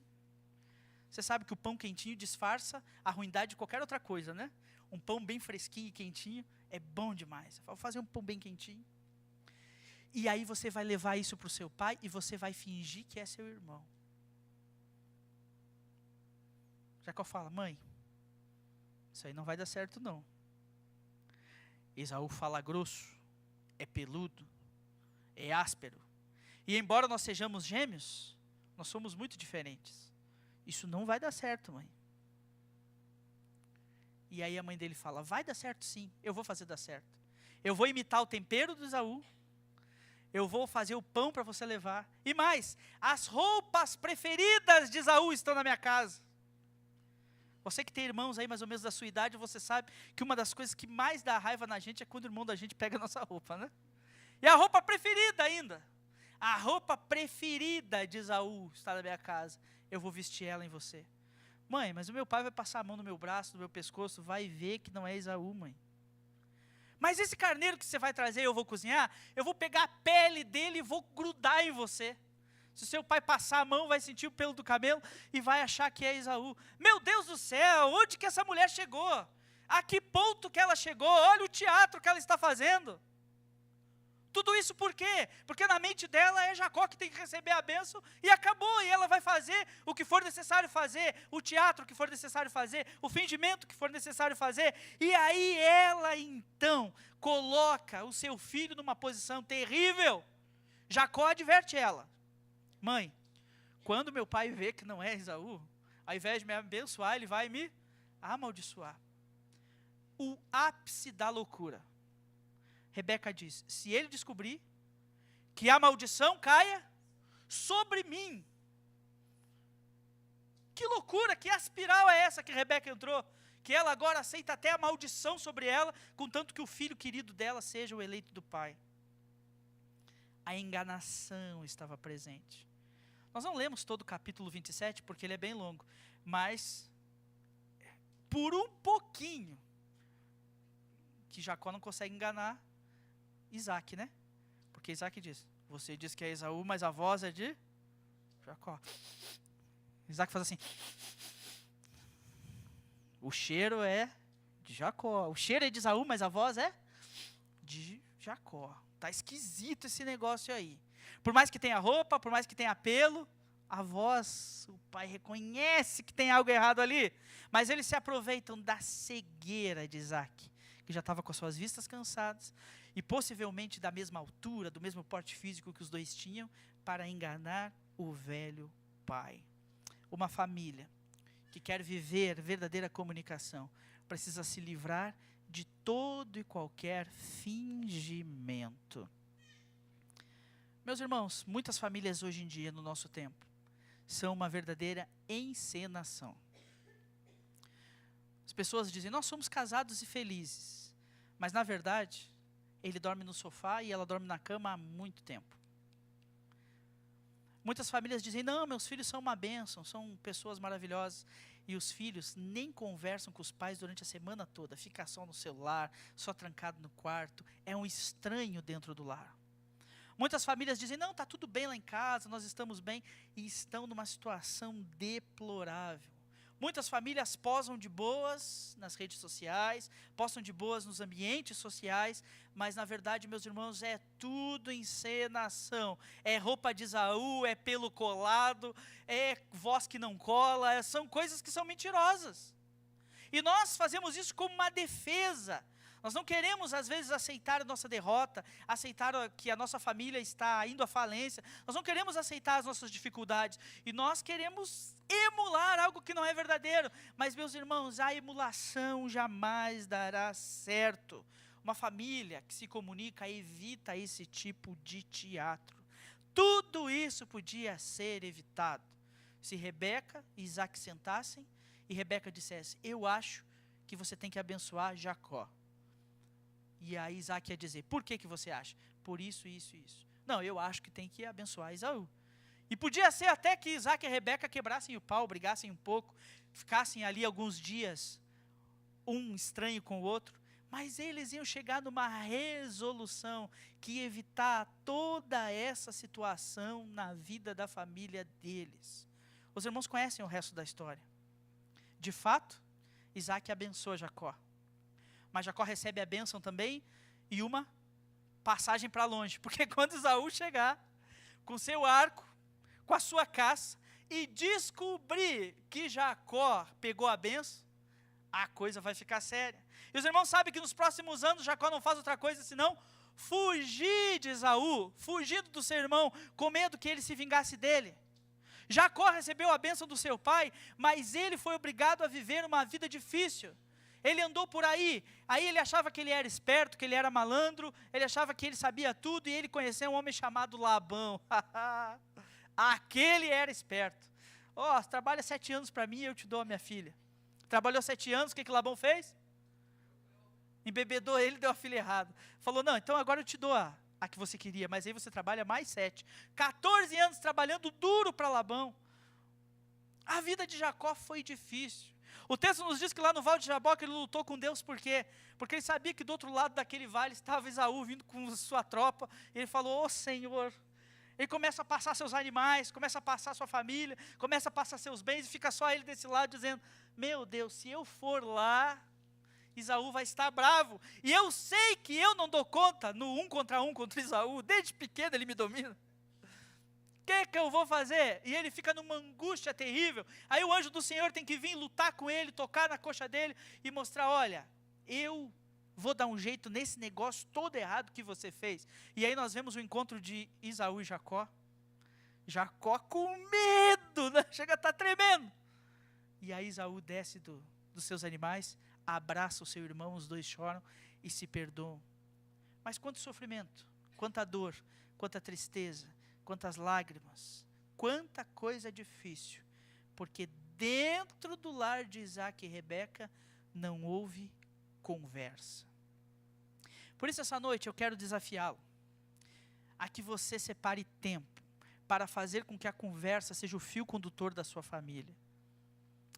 S1: Você sabe que o pão quentinho disfarça a ruindade de qualquer outra coisa, né? Um pão bem fresquinho e quentinho é bom demais. Vou fazer um pão bem quentinho. E aí você vai levar isso para o seu pai e você vai fingir que é seu irmão. Jacó fala, mãe, isso aí não vai dar certo não. Esaú fala grosso, é peludo, é áspero. E embora nós sejamos gêmeos, nós somos muito diferentes. Isso não vai dar certo, mãe. E aí a mãe dele fala, vai dar certo sim, eu vou fazer dar certo. Eu vou imitar o tempero do Esaú. Eu vou fazer o pão para você levar. E mais, as roupas preferidas de Esaú estão na minha casa. Você que tem irmãos aí mais ou menos da sua idade, você sabe que uma das coisas que mais dá raiva na gente é quando o irmão da gente pega a nossa roupa, né? E a roupa preferida ainda. A roupa preferida de Esaú está na minha casa. Eu vou vestir ela em você. Mãe, mas o meu pai vai passar a mão no meu braço, no meu pescoço, vai ver que não é Esaú, mãe. Mas esse carneiro que você vai trazer, eu vou cozinhar, eu vou pegar a pele dele e vou grudar em você. Se o seu pai passar a mão, vai sentir o pelo do camelo e vai achar que é Esaú. Meu Deus do céu, onde que essa mulher chegou? A que ponto que ela chegou? Olha o teatro que ela está fazendo. Tudo isso por quê? Porque na mente dela é Jacó que tem que receber a bênção e acabou. E ela vai fazer o que for necessário fazer, o teatro que for necessário fazer, o fingimento que for necessário fazer. E aí ela então coloca o seu filho numa posição terrível. Jacó adverte ela. Mãe, quando meu pai vê que não é Esaú, ao invés de me abençoar, ele vai me amaldiçoar. O ápice da loucura. Rebeca diz, se ele descobrir, que a maldição caia sobre mim. Que loucura, que espiral é essa que Rebeca entrou? Que ela agora aceita até a maldição sobre ela, contanto que o filho querido dela seja o eleito do pai. A enganação estava presente. Nós não lemos todo o capítulo 27, porque ele é bem longo, mas por um pouquinho, que Jacó não consegue enganar Isaac, né? Porque Isaac diz, você diz que é Esaú, mas a voz é de Jacó. Isaac faz assim, o cheiro é de Jacó, o cheiro é de Esaú, mas a voz é de Jacó. Tá esquisito esse negócio aí. Por mais que tenha roupa, por mais que tenha pelo, a voz, o pai reconhece que tem algo errado ali. Mas eles se aproveitam da cegueira de Isaac, que já estava com as suas vistas cansadas, e possivelmente da mesma altura, do mesmo porte físico que os dois tinham, para enganar o velho pai. Uma família que quer viver verdadeira comunicação, precisa se livrar de todo e qualquer fingimento. Meus irmãos, muitas famílias hoje em dia, no nosso tempo, são uma verdadeira encenação. As pessoas dizem, nós somos casados e felizes, mas na verdade, ele dorme no sofá e ela dorme na cama há muito tempo. Muitas famílias dizem, não, meus filhos são uma bênção, são pessoas maravilhosas. E os filhos nem conversam com os pais durante a semana toda, fica só no celular, só trancado no quarto, é um estranho dentro do lar. Muitas famílias dizem, não, está tudo bem lá em casa, nós estamos bem, e estão numa situação deplorável. Muitas famílias posam de boas nas redes sociais, postam de boas nos ambientes sociais, mas na verdade, meus irmãos, é tudo encenação. É roupa de Esaú, é pelo colado, é voz que não cola, são coisas que são mentirosas. E nós fazemos isso como uma defesa. Nós não queremos, às vezes, aceitar a nossa derrota, aceitar que a nossa família está indo à falência. Nós não queremos aceitar as nossas dificuldades. E nós queremos emular algo que não é verdadeiro. Mas, meus irmãos, a emulação jamais dará certo. Uma família que se comunica evita esse tipo de teatro. Tudo isso podia ser evitado se Rebeca e Isaac sentassem e Rebeca dissesse: eu acho que você tem que abençoar Jacó. E aí Isaac ia dizer: por que você acha? Por isso, isso e isso. Não, eu acho que tem que abençoar Esaú. E podia ser até que Isaac e Rebeca quebrassem o pau, brigassem um pouco, ficassem ali alguns dias, um estranho com o outro, mas eles iam chegar numa resolução que ia evitar toda essa situação na vida da família deles. Os irmãos conhecem o resto da história. De fato, Isaac abençoa Jacó. Mas Jacó recebe a bênção também e uma passagem para longe. Porque quando Esaú chegar com seu arco, com a sua caça, e descobrir que Jacó pegou a bênção, a coisa vai ficar séria. E os irmãos sabem que nos próximos anos Jacó não faz outra coisa senão fugir de Esaú, fugir do seu irmão, com medo que ele se vingasse dele. Jacó recebeu a bênção do seu pai, mas ele foi obrigado a viver uma vida difícil. Ele andou por aí ele achava que ele era esperto, que ele era malandro, ele achava que ele sabia tudo, e ele conheceu um homem chamado Labão. Aquele era esperto. Trabalha 7 anos para mim e eu te dou a minha filha. Trabalhou 7 anos, o que Labão fez? Embebedou ele, deu a filha errada. Falou: não, então agora eu te dou a que você queria, mas aí você trabalha mais 7. 14 anos trabalhando duro para Labão. A vida de Jacó foi difícil. O texto nos diz que lá no Vale de Jaboque ele lutou com Deus, por quê? Porque ele sabia que do outro lado daquele vale estava Esaú vindo com sua tropa, e ele falou: Senhor. Ele começa a passar seus animais, começa a passar sua família, começa a passar seus bens, e fica só ele desse lado dizendo: meu Deus, se eu for lá, Esaú vai estar bravo, e eu sei que eu não dou conta no 1 contra Esaú, desde pequeno ele me domina. O que eu vou fazer? E ele fica numa angústia terrível. Aí o anjo do Senhor tem que vir lutar com ele, tocar na coxa dele e mostrar: olha, eu vou dar um jeito nesse negócio todo errado que você fez. E aí nós vemos o encontro de Esaú e Jacó. Jacó com medo, né? Chega a estar tremendo. E aí Esaú desce dos seus animais, abraça o seu irmão, os dois choram e se perdoam. Mas quanto sofrimento, quanta dor, quanta tristeza, quantas lágrimas, quanta coisa difícil, porque dentro do lar de Isaac e Rebeca não houve conversa. Por isso essa noite eu quero desafiá-lo a que você separe tempo para fazer com que a conversa seja o fio condutor da sua família.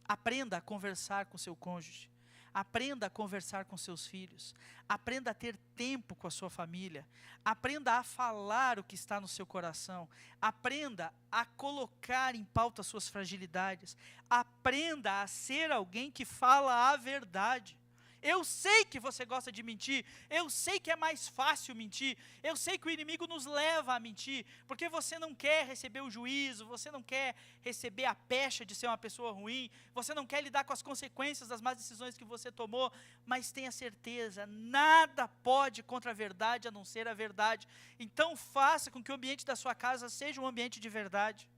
S1: Aprenda a conversar com seu cônjuge. Aprenda a conversar com seus filhos. Aprenda a ter tempo com a sua família. Aprenda a falar o que está no seu coração. Aprenda a colocar em pauta suas fragilidades. Aprenda a ser alguém que fala a verdade. Eu sei que você gosta de mentir, eu sei que é mais fácil mentir, eu sei que o inimigo nos leva a mentir, porque você não quer receber o juízo, você não quer receber a pecha de ser uma pessoa ruim, você não quer lidar com as consequências das más decisões que você tomou, mas tenha certeza, nada pode contra a verdade a não ser a verdade. Então faça com que o ambiente da sua casa seja um ambiente de verdade.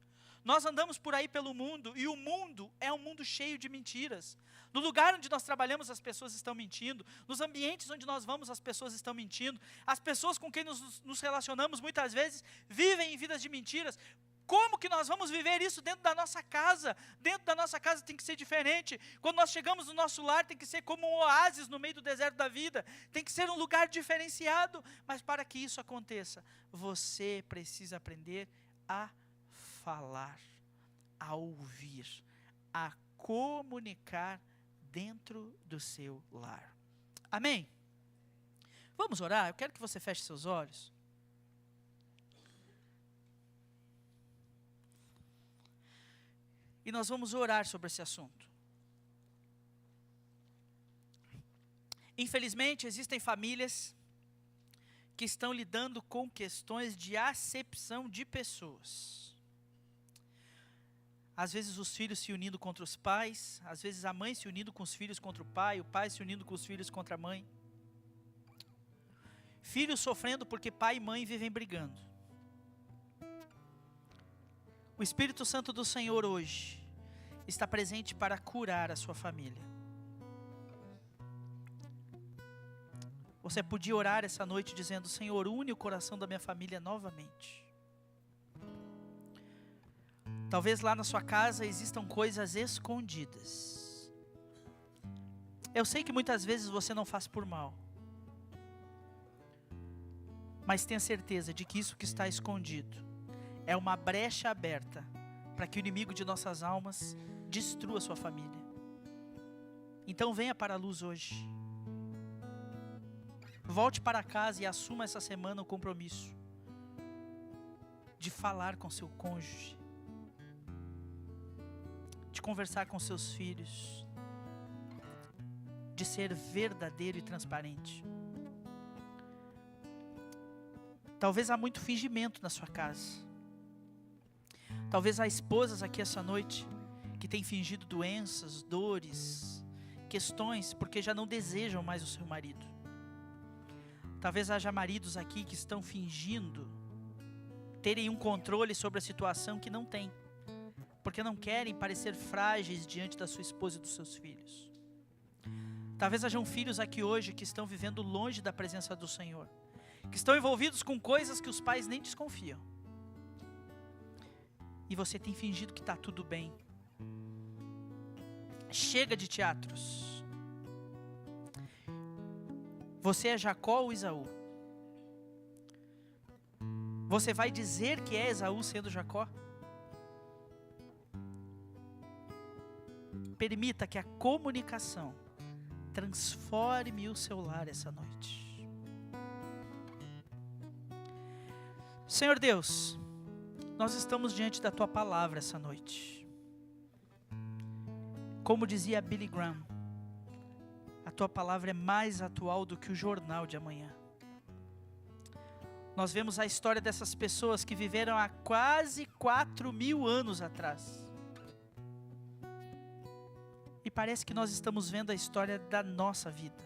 S1: Nós andamos por aí pelo mundo, e o mundo é um mundo cheio de mentiras. No lugar onde nós trabalhamos, as pessoas estão mentindo. Nos ambientes onde nós vamos, as pessoas estão mentindo. As pessoas com quem nos relacionamos, muitas vezes, vivem em vidas de mentiras. Como que nós vamos viver isso dentro da nossa casa? Dentro da nossa casa tem que ser diferente. Quando nós chegamos no nosso lar, tem que ser como um oásis no meio do deserto da vida. Tem que ser um lugar diferenciado. Mas para que isso aconteça, você precisa aprender a falar, a ouvir, a comunicar dentro do seu lar. Amém? Vamos orar? Eu quero que você feche seus olhos. E nós vamos orar sobre esse assunto. Infelizmente, existem famílias que estão lidando com questões de acepção de pessoas. Às vezes os filhos se unindo contra os pais, às vezes a mãe se unindo com os filhos contra o pai se unindo com os filhos contra a mãe. Filhos sofrendo porque pai e mãe vivem brigando. O Espírito Santo do Senhor hoje está presente para curar a sua família. Você podia orar essa noite dizendo: Senhor, une o coração da minha família novamente. Talvez lá na sua casa existam coisas escondidas. Eu sei que muitas vezes você não faz por mal, mas tenha certeza de que isso que está escondido é uma brecha aberta para que o inimigo de nossas almas destrua sua família. Então venha para a luz hoje. Volte para casa e assuma essa semana o compromisso de falar com seu cônjuge, de conversar com seus filhos, de ser verdadeiro e transparente. Talvez há muito fingimento na sua casa. Talvez há esposas aqui essa noite que têm fingido doenças, dores, questões, porque já não desejam mais o seu marido. Talvez haja maridos aqui que estão fingindo terem um controle sobre a situação que não têm, porque não querem parecer frágeis diante da sua esposa e dos seus filhos. Talvez hajam filhos aqui hoje que estão vivendo longe da presença do Senhor, que estão envolvidos com coisas que os pais nem desconfiam. E você tem fingido que está tudo bem. Chega de teatros. Você é Jacó ou Esaú? Você vai dizer que é Esaú sendo Jacó? Permita que a comunicação transforme o seu lar essa noite. Senhor Deus, nós estamos diante da Tua palavra essa noite. Como dizia Billy Graham, a Tua palavra é mais atual do que o jornal de amanhã. Nós vemos a história dessas pessoas que viveram há quase 4.000 anos atrás. E parece que nós estamos vendo a história da nossa vida.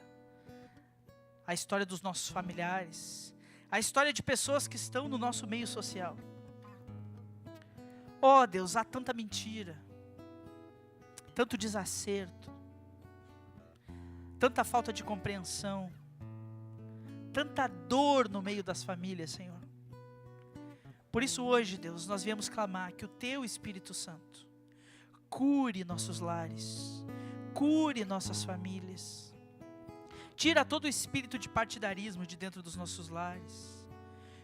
S1: A história dos nossos familiares. A história de pessoas que estão no nosso meio social. Oh Deus, há tanta mentira. Tanto desacerto. Tanta falta de compreensão. Tanta dor no meio das famílias, Senhor. Por isso hoje, Deus, nós viemos clamar que o Teu Espírito Santo cure nossos lares, cure nossas famílias. Tira todo o espírito de partidarismo de dentro dos nossos lares.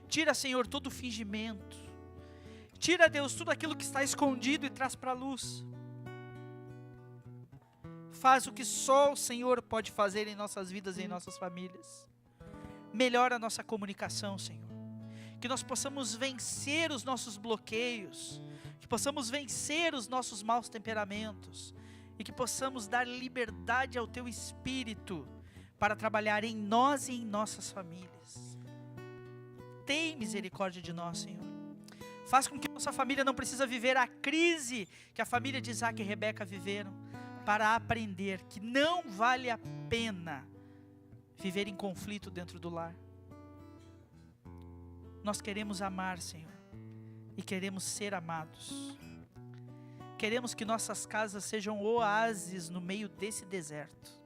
S1: Tira, Senhor, todo o fingimento. Tira, Deus, tudo aquilo que está escondido e traz para a luz. Faz o que só o Senhor pode fazer em nossas vidas e em nossas famílias. Melhora a nossa comunicação, Senhor. Que nós possamos vencer os nossos bloqueios. Que possamos vencer os nossos maus temperamentos. E que possamos dar liberdade ao Teu Espírito para trabalhar em nós e em nossas famílias. Tem misericórdia de nós, Senhor. Faz com que nossa família não precise viver a crise que a família de Isaac e Rebeca viveram, para aprender que não vale a pena viver em conflito dentro do lar. Nós queremos amar, Senhor, e queremos ser amados. Queremos que nossas casas sejam oásis no meio desse deserto.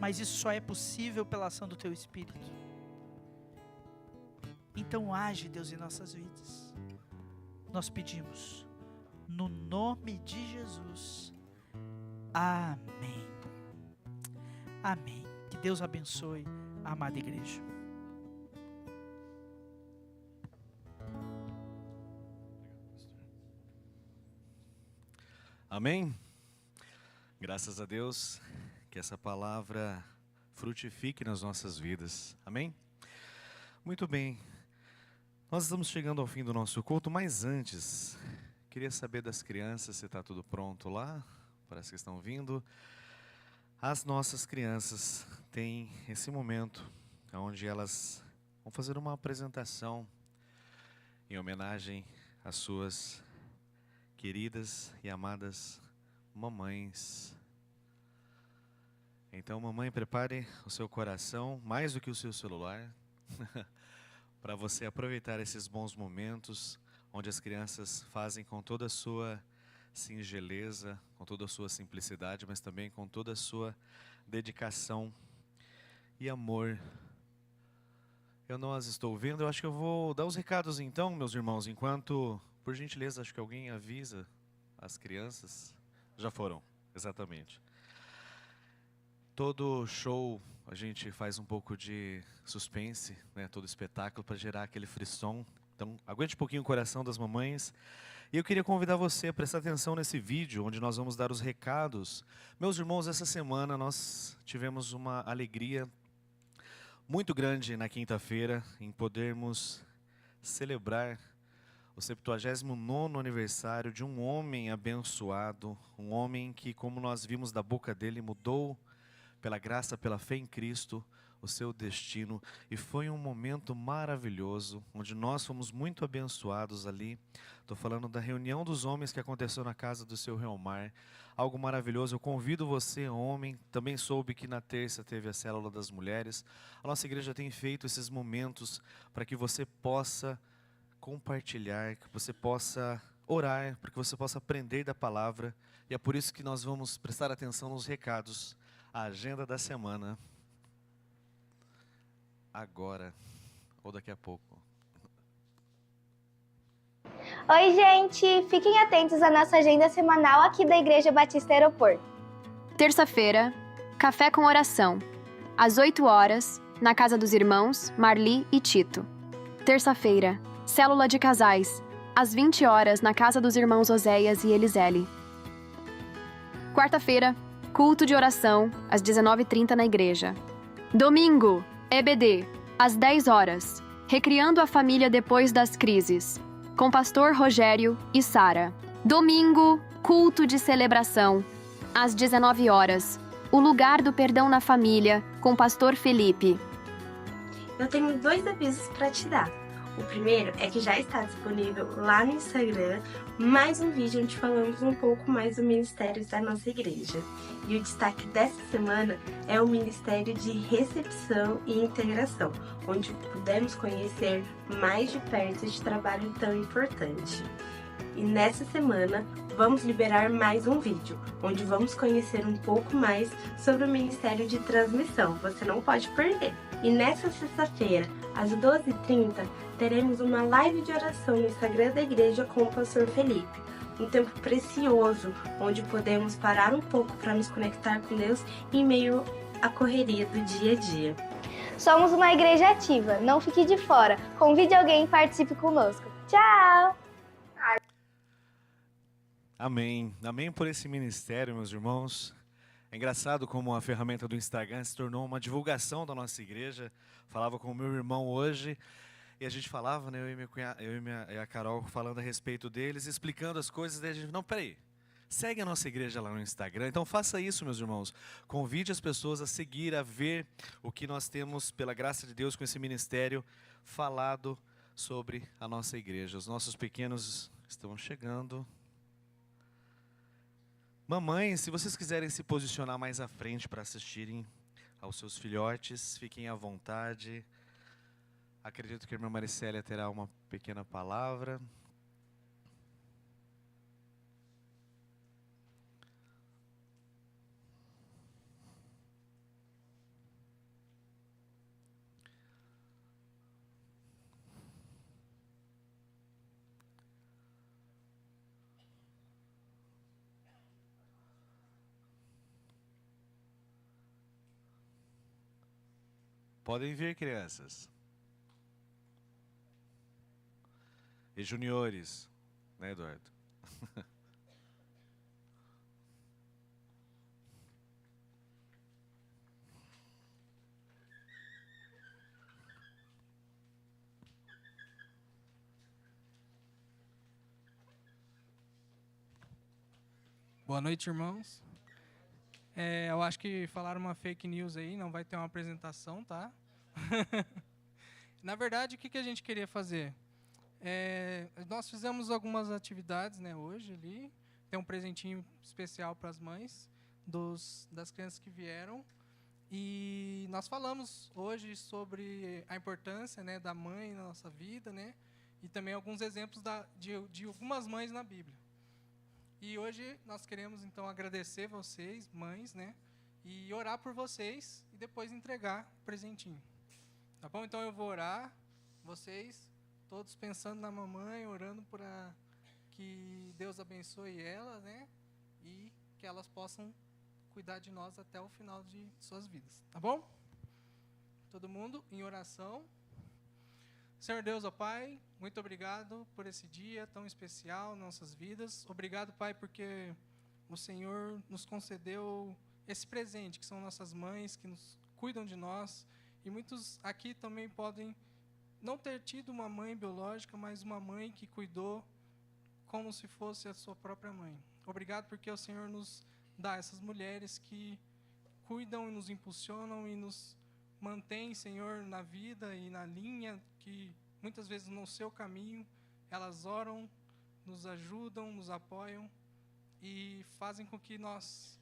S1: Mas isso só é possível pela ação do Teu Espírito. Então age, Deus, em nossas vidas. Nós pedimos, no nome de Jesus. Amém. Amém. Que Deus abençoe a amada igreja.
S2: Amém? Graças a Deus, que essa palavra frutifique nas nossas vidas. Amém? Muito bem. Nós estamos chegando ao fim do nosso culto, mas antes, queria saber das crianças se está tudo pronto lá, parece que estão vindo. As nossas crianças têm esse momento onde elas vão fazer uma apresentação em homenagem às suas queridas e amadas mamães. Então, mamãe, prepare o seu coração, mais do que o seu celular, para você aproveitar esses bons momentos, onde as crianças fazem com toda a sua singeleza, com toda a sua simplicidade, mas também com toda a sua dedicação e amor. Eu não as estou vendo, eu acho que eu vou dar os recados então, meus irmãos, enquanto, por gentileza, acho que alguém avisa as crianças. Já foram, exatamente. Todo show a gente faz um pouco de suspense, né? Todo espetáculo para gerar aquele frisson. Então, aguente um pouquinho o coração das mamães. E eu queria convidar você a prestar atenção nesse vídeo, onde nós vamos dar os recados. Meus irmãos, essa semana nós tivemos uma alegria muito grande na quinta-feira em podermos celebrar o 79º aniversário de um homem abençoado, um homem que, como nós vimos da boca dele, mudou pela graça, pela fé em Cristo, o seu destino. E foi um momento maravilhoso, onde nós fomos muito abençoados ali. Estou falando da reunião dos homens que aconteceu na casa do seu Reomar. Algo maravilhoso. Eu convido você, homem, também soube que na terça teve a célula das mulheres. A nossa igreja tem feito esses momentos para que você possa compartilhar, que você possa orar, para que você possa aprender da palavra. E é por isso que nós vamos prestar atenção nos recados. A agenda da semana, agora, ou daqui a pouco.
S4: Oi, gente! Fiquem atentos à nossa agenda semanal aqui da Igreja Batista Aeroporto.
S5: Terça-feira, café com oração. Às 8 horas, na casa dos irmãos Marli e Tito. Terça-feira, célula de casais. Às 20 horas, na casa dos irmãos Oséias e Elisele. Quarta-feira, culto de oração, às 19h30 na igreja. Domingo, EBD, às 10 horas. Recriando a família depois das crises. Com pastor Rogério e Sara. Domingo, culto de celebração, às 19 horas. O lugar do perdão na família, com pastor Felipe.
S6: Eu tenho 2 avisos para te dar. O primeiro é que já está disponível lá no Instagram mais um vídeo onde falamos um pouco mais do ministério da nossa igreja. E o destaque dessa semana é o Ministério de Recepção e Integração, onde pudemos conhecer mais de perto este trabalho tão importante. E nessa semana vamos liberar mais um vídeo, onde vamos conhecer um pouco mais sobre o Ministério de Transmissão. Você não pode perder! E nessa sexta-feira, às 12h30, teremos uma live de oração no Instagram da igreja com o pastor Felipe. Um tempo precioso, onde podemos parar um pouco para nos conectar com Deus em meio à correria do dia a dia.
S4: Somos uma igreja ativa, não fique de fora. Convide alguém e participe conosco. Tchau!
S2: Amém. Amém por esse ministério, meus irmãos. É engraçado como a ferramenta do Instagram se tornou uma divulgação da nossa igreja. Falava com o meu irmão hoje e a gente falava, né, eu e a Carol falando a respeito deles, explicando as coisas. Daí a gente, não, peraí, segue a nossa igreja lá no Instagram. Então faça isso, meus irmãos. Convide as pessoas a seguir, a ver o que nós temos, pela graça de Deus, com esse ministério falado sobre a nossa igreja. Os nossos pequenos estão chegando. Mamães, se vocês quiserem se posicionar mais à frente para assistirem aos seus filhotes, fiquem à vontade. Acredito que a irmã Maricélia terá uma pequena palavra. Podem vir, crianças. E juniores, né, Eduardo?
S7: Boa noite, irmãos. Eu acho que falaram uma fake news aí, não vai ter uma apresentação, tá? Na verdade, o que a gente queria fazer? Nós fizemos algumas atividades, né, hoje ali. Tem um presentinho especial para as mães das crianças que vieram. E nós falamos hoje sobre a importância, né, da mãe na nossa vida, né? E também alguns exemplos de algumas mães na Bíblia. E hoje nós queremos, então, agradecer vocês, mães, né? E orar por vocês e depois entregar o presentinho. Tá bom? Então eu vou orar, vocês, todos pensando na mamãe, orando para que Deus abençoe elas, né? E que elas possam cuidar de nós até o final de suas vidas. Tá bom? Todo mundo em oração. Senhor Deus, ó Pai, muito obrigado por esse dia tão especial em nossas vidas. Obrigado, Pai, porque o Senhor nos concedeu esse presente, que são nossas mães, que nos cuidam de nós. E muitos aqui também podem não ter tido uma mãe biológica, mas uma mãe que cuidou como se fosse a sua própria mãe. Obrigado porque o Senhor nos dá essas mulheres que cuidam e nos impulsionam e nos mantém, Senhor, na vida e na linha, que muitas vezes no seu caminho, elas oram, nos ajudam, nos apoiam e fazem com que nós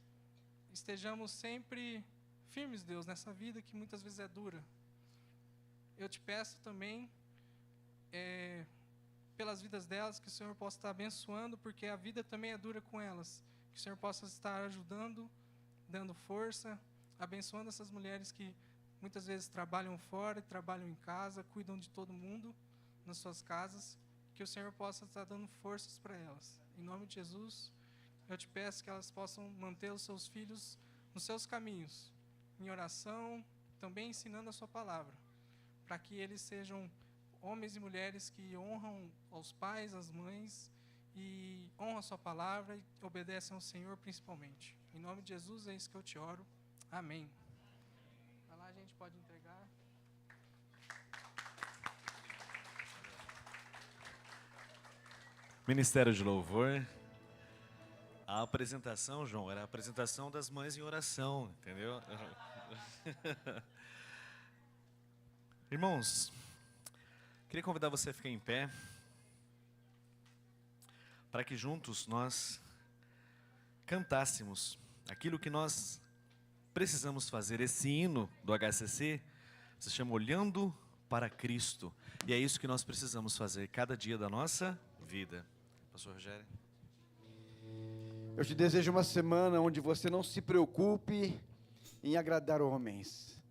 S7: estejamos sempre firmes, Deus, nessa vida que muitas vezes é dura. Eu te peço também, pelas vidas delas, que o Senhor possa estar abençoando, porque a vida também é dura com elas. Que o Senhor possa estar ajudando, dando força, abençoando essas mulheres que muitas vezes trabalham fora, trabalham em casa, cuidam de todo mundo nas suas casas, que o Senhor possa estar dando forças para elas. Em nome de Jesus, eu te peço que elas possam manter os seus filhos nos seus caminhos, em oração, também ensinando a sua palavra, para que eles sejam homens e mulheres que honram aos pais, às mães, e honram a sua palavra e obedecem ao Senhor principalmente. Em nome de Jesus, é isso que eu te oro. Amém. A gente pode entregar.
S2: Ministério de Louvor. A apresentação, João, era a apresentação das mães em oração, entendeu? Irmãos, queria convidar você a ficar em pé, para que juntos nós cantássemos aquilo que nós precisamos fazer. Esse hino do HCC se chama Olhando para Cristo. E é isso que nós precisamos fazer cada dia da nossa vida. Pastor Rogério.
S3: Eu te desejo uma semana onde você não se preocupe em agradar homens,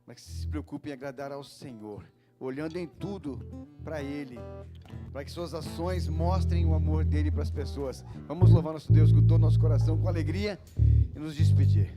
S3: mas se preocupe em agradar ao Senhor, olhando em tudo para Ele, para que suas ações mostrem o amor dEle para as pessoas. Vamos louvar nosso Deus com todo o nosso coração, com alegria, e nos despedir.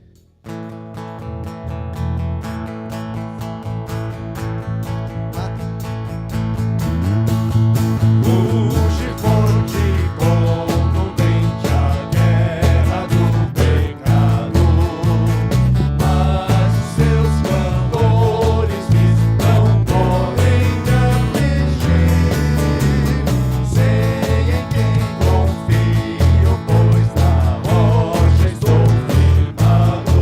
S8: Confio, pois na rocha estou firmado.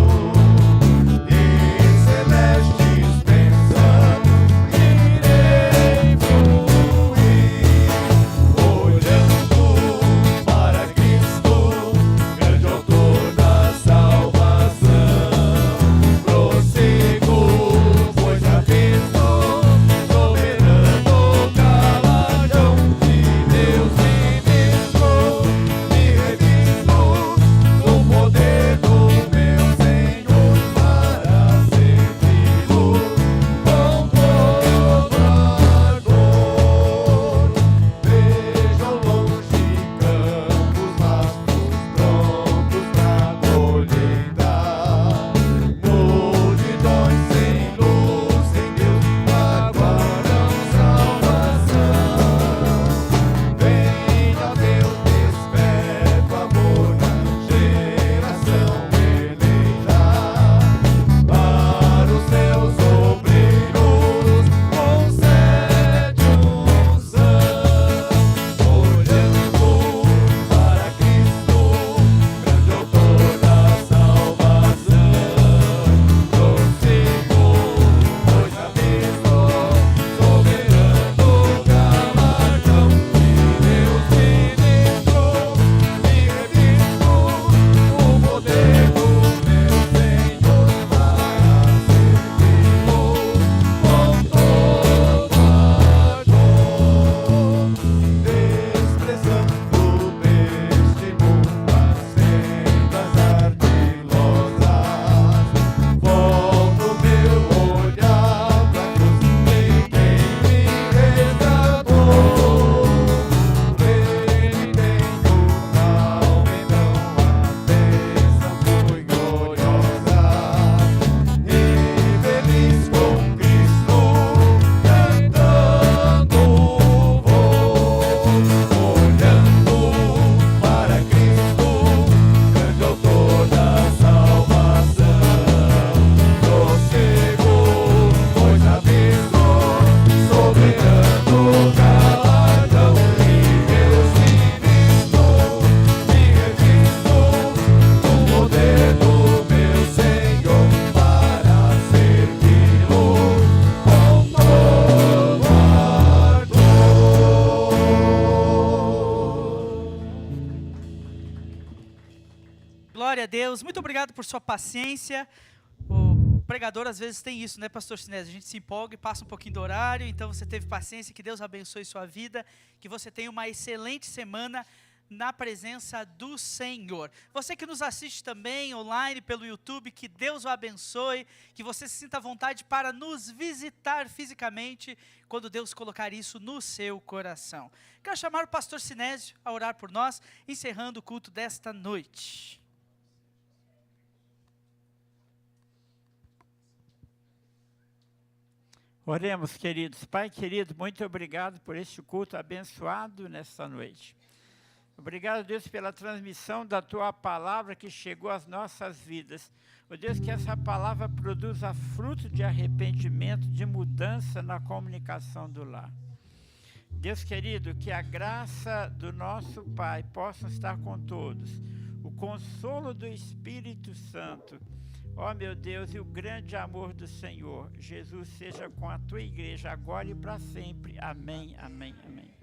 S1: Glória a Deus. Muito obrigado por sua paciência. O pregador às vezes tem isso, né, pastor Sinésio? A gente se empolga e passa um pouquinho do horário, então você teve paciência, que Deus abençoe sua vida, que você tenha uma excelente semana na presença do Senhor. Você que nos assiste também online pelo YouTube, que Deus o abençoe, que você se sinta à vontade para nos visitar fisicamente quando Deus colocar isso no seu coração. Quero chamar o pastor Sinésio a orar por nós, encerrando o culto desta noite.
S8: Oremos, queridos. Pai querido, muito obrigado por este culto abençoado nesta noite. Obrigado, Deus, pela transmissão da Tua palavra que chegou às nossas vidas. Ó Deus, que essa palavra produza fruto de arrependimento, de mudança na comunicação do lar. Deus querido, que a graça do nosso Pai possa estar com todos. O consolo do Espírito Santo. Ó meu Deus, e o grande amor do Senhor, Jesus, seja com a Tua igreja agora e para sempre. Amém, amém, amém.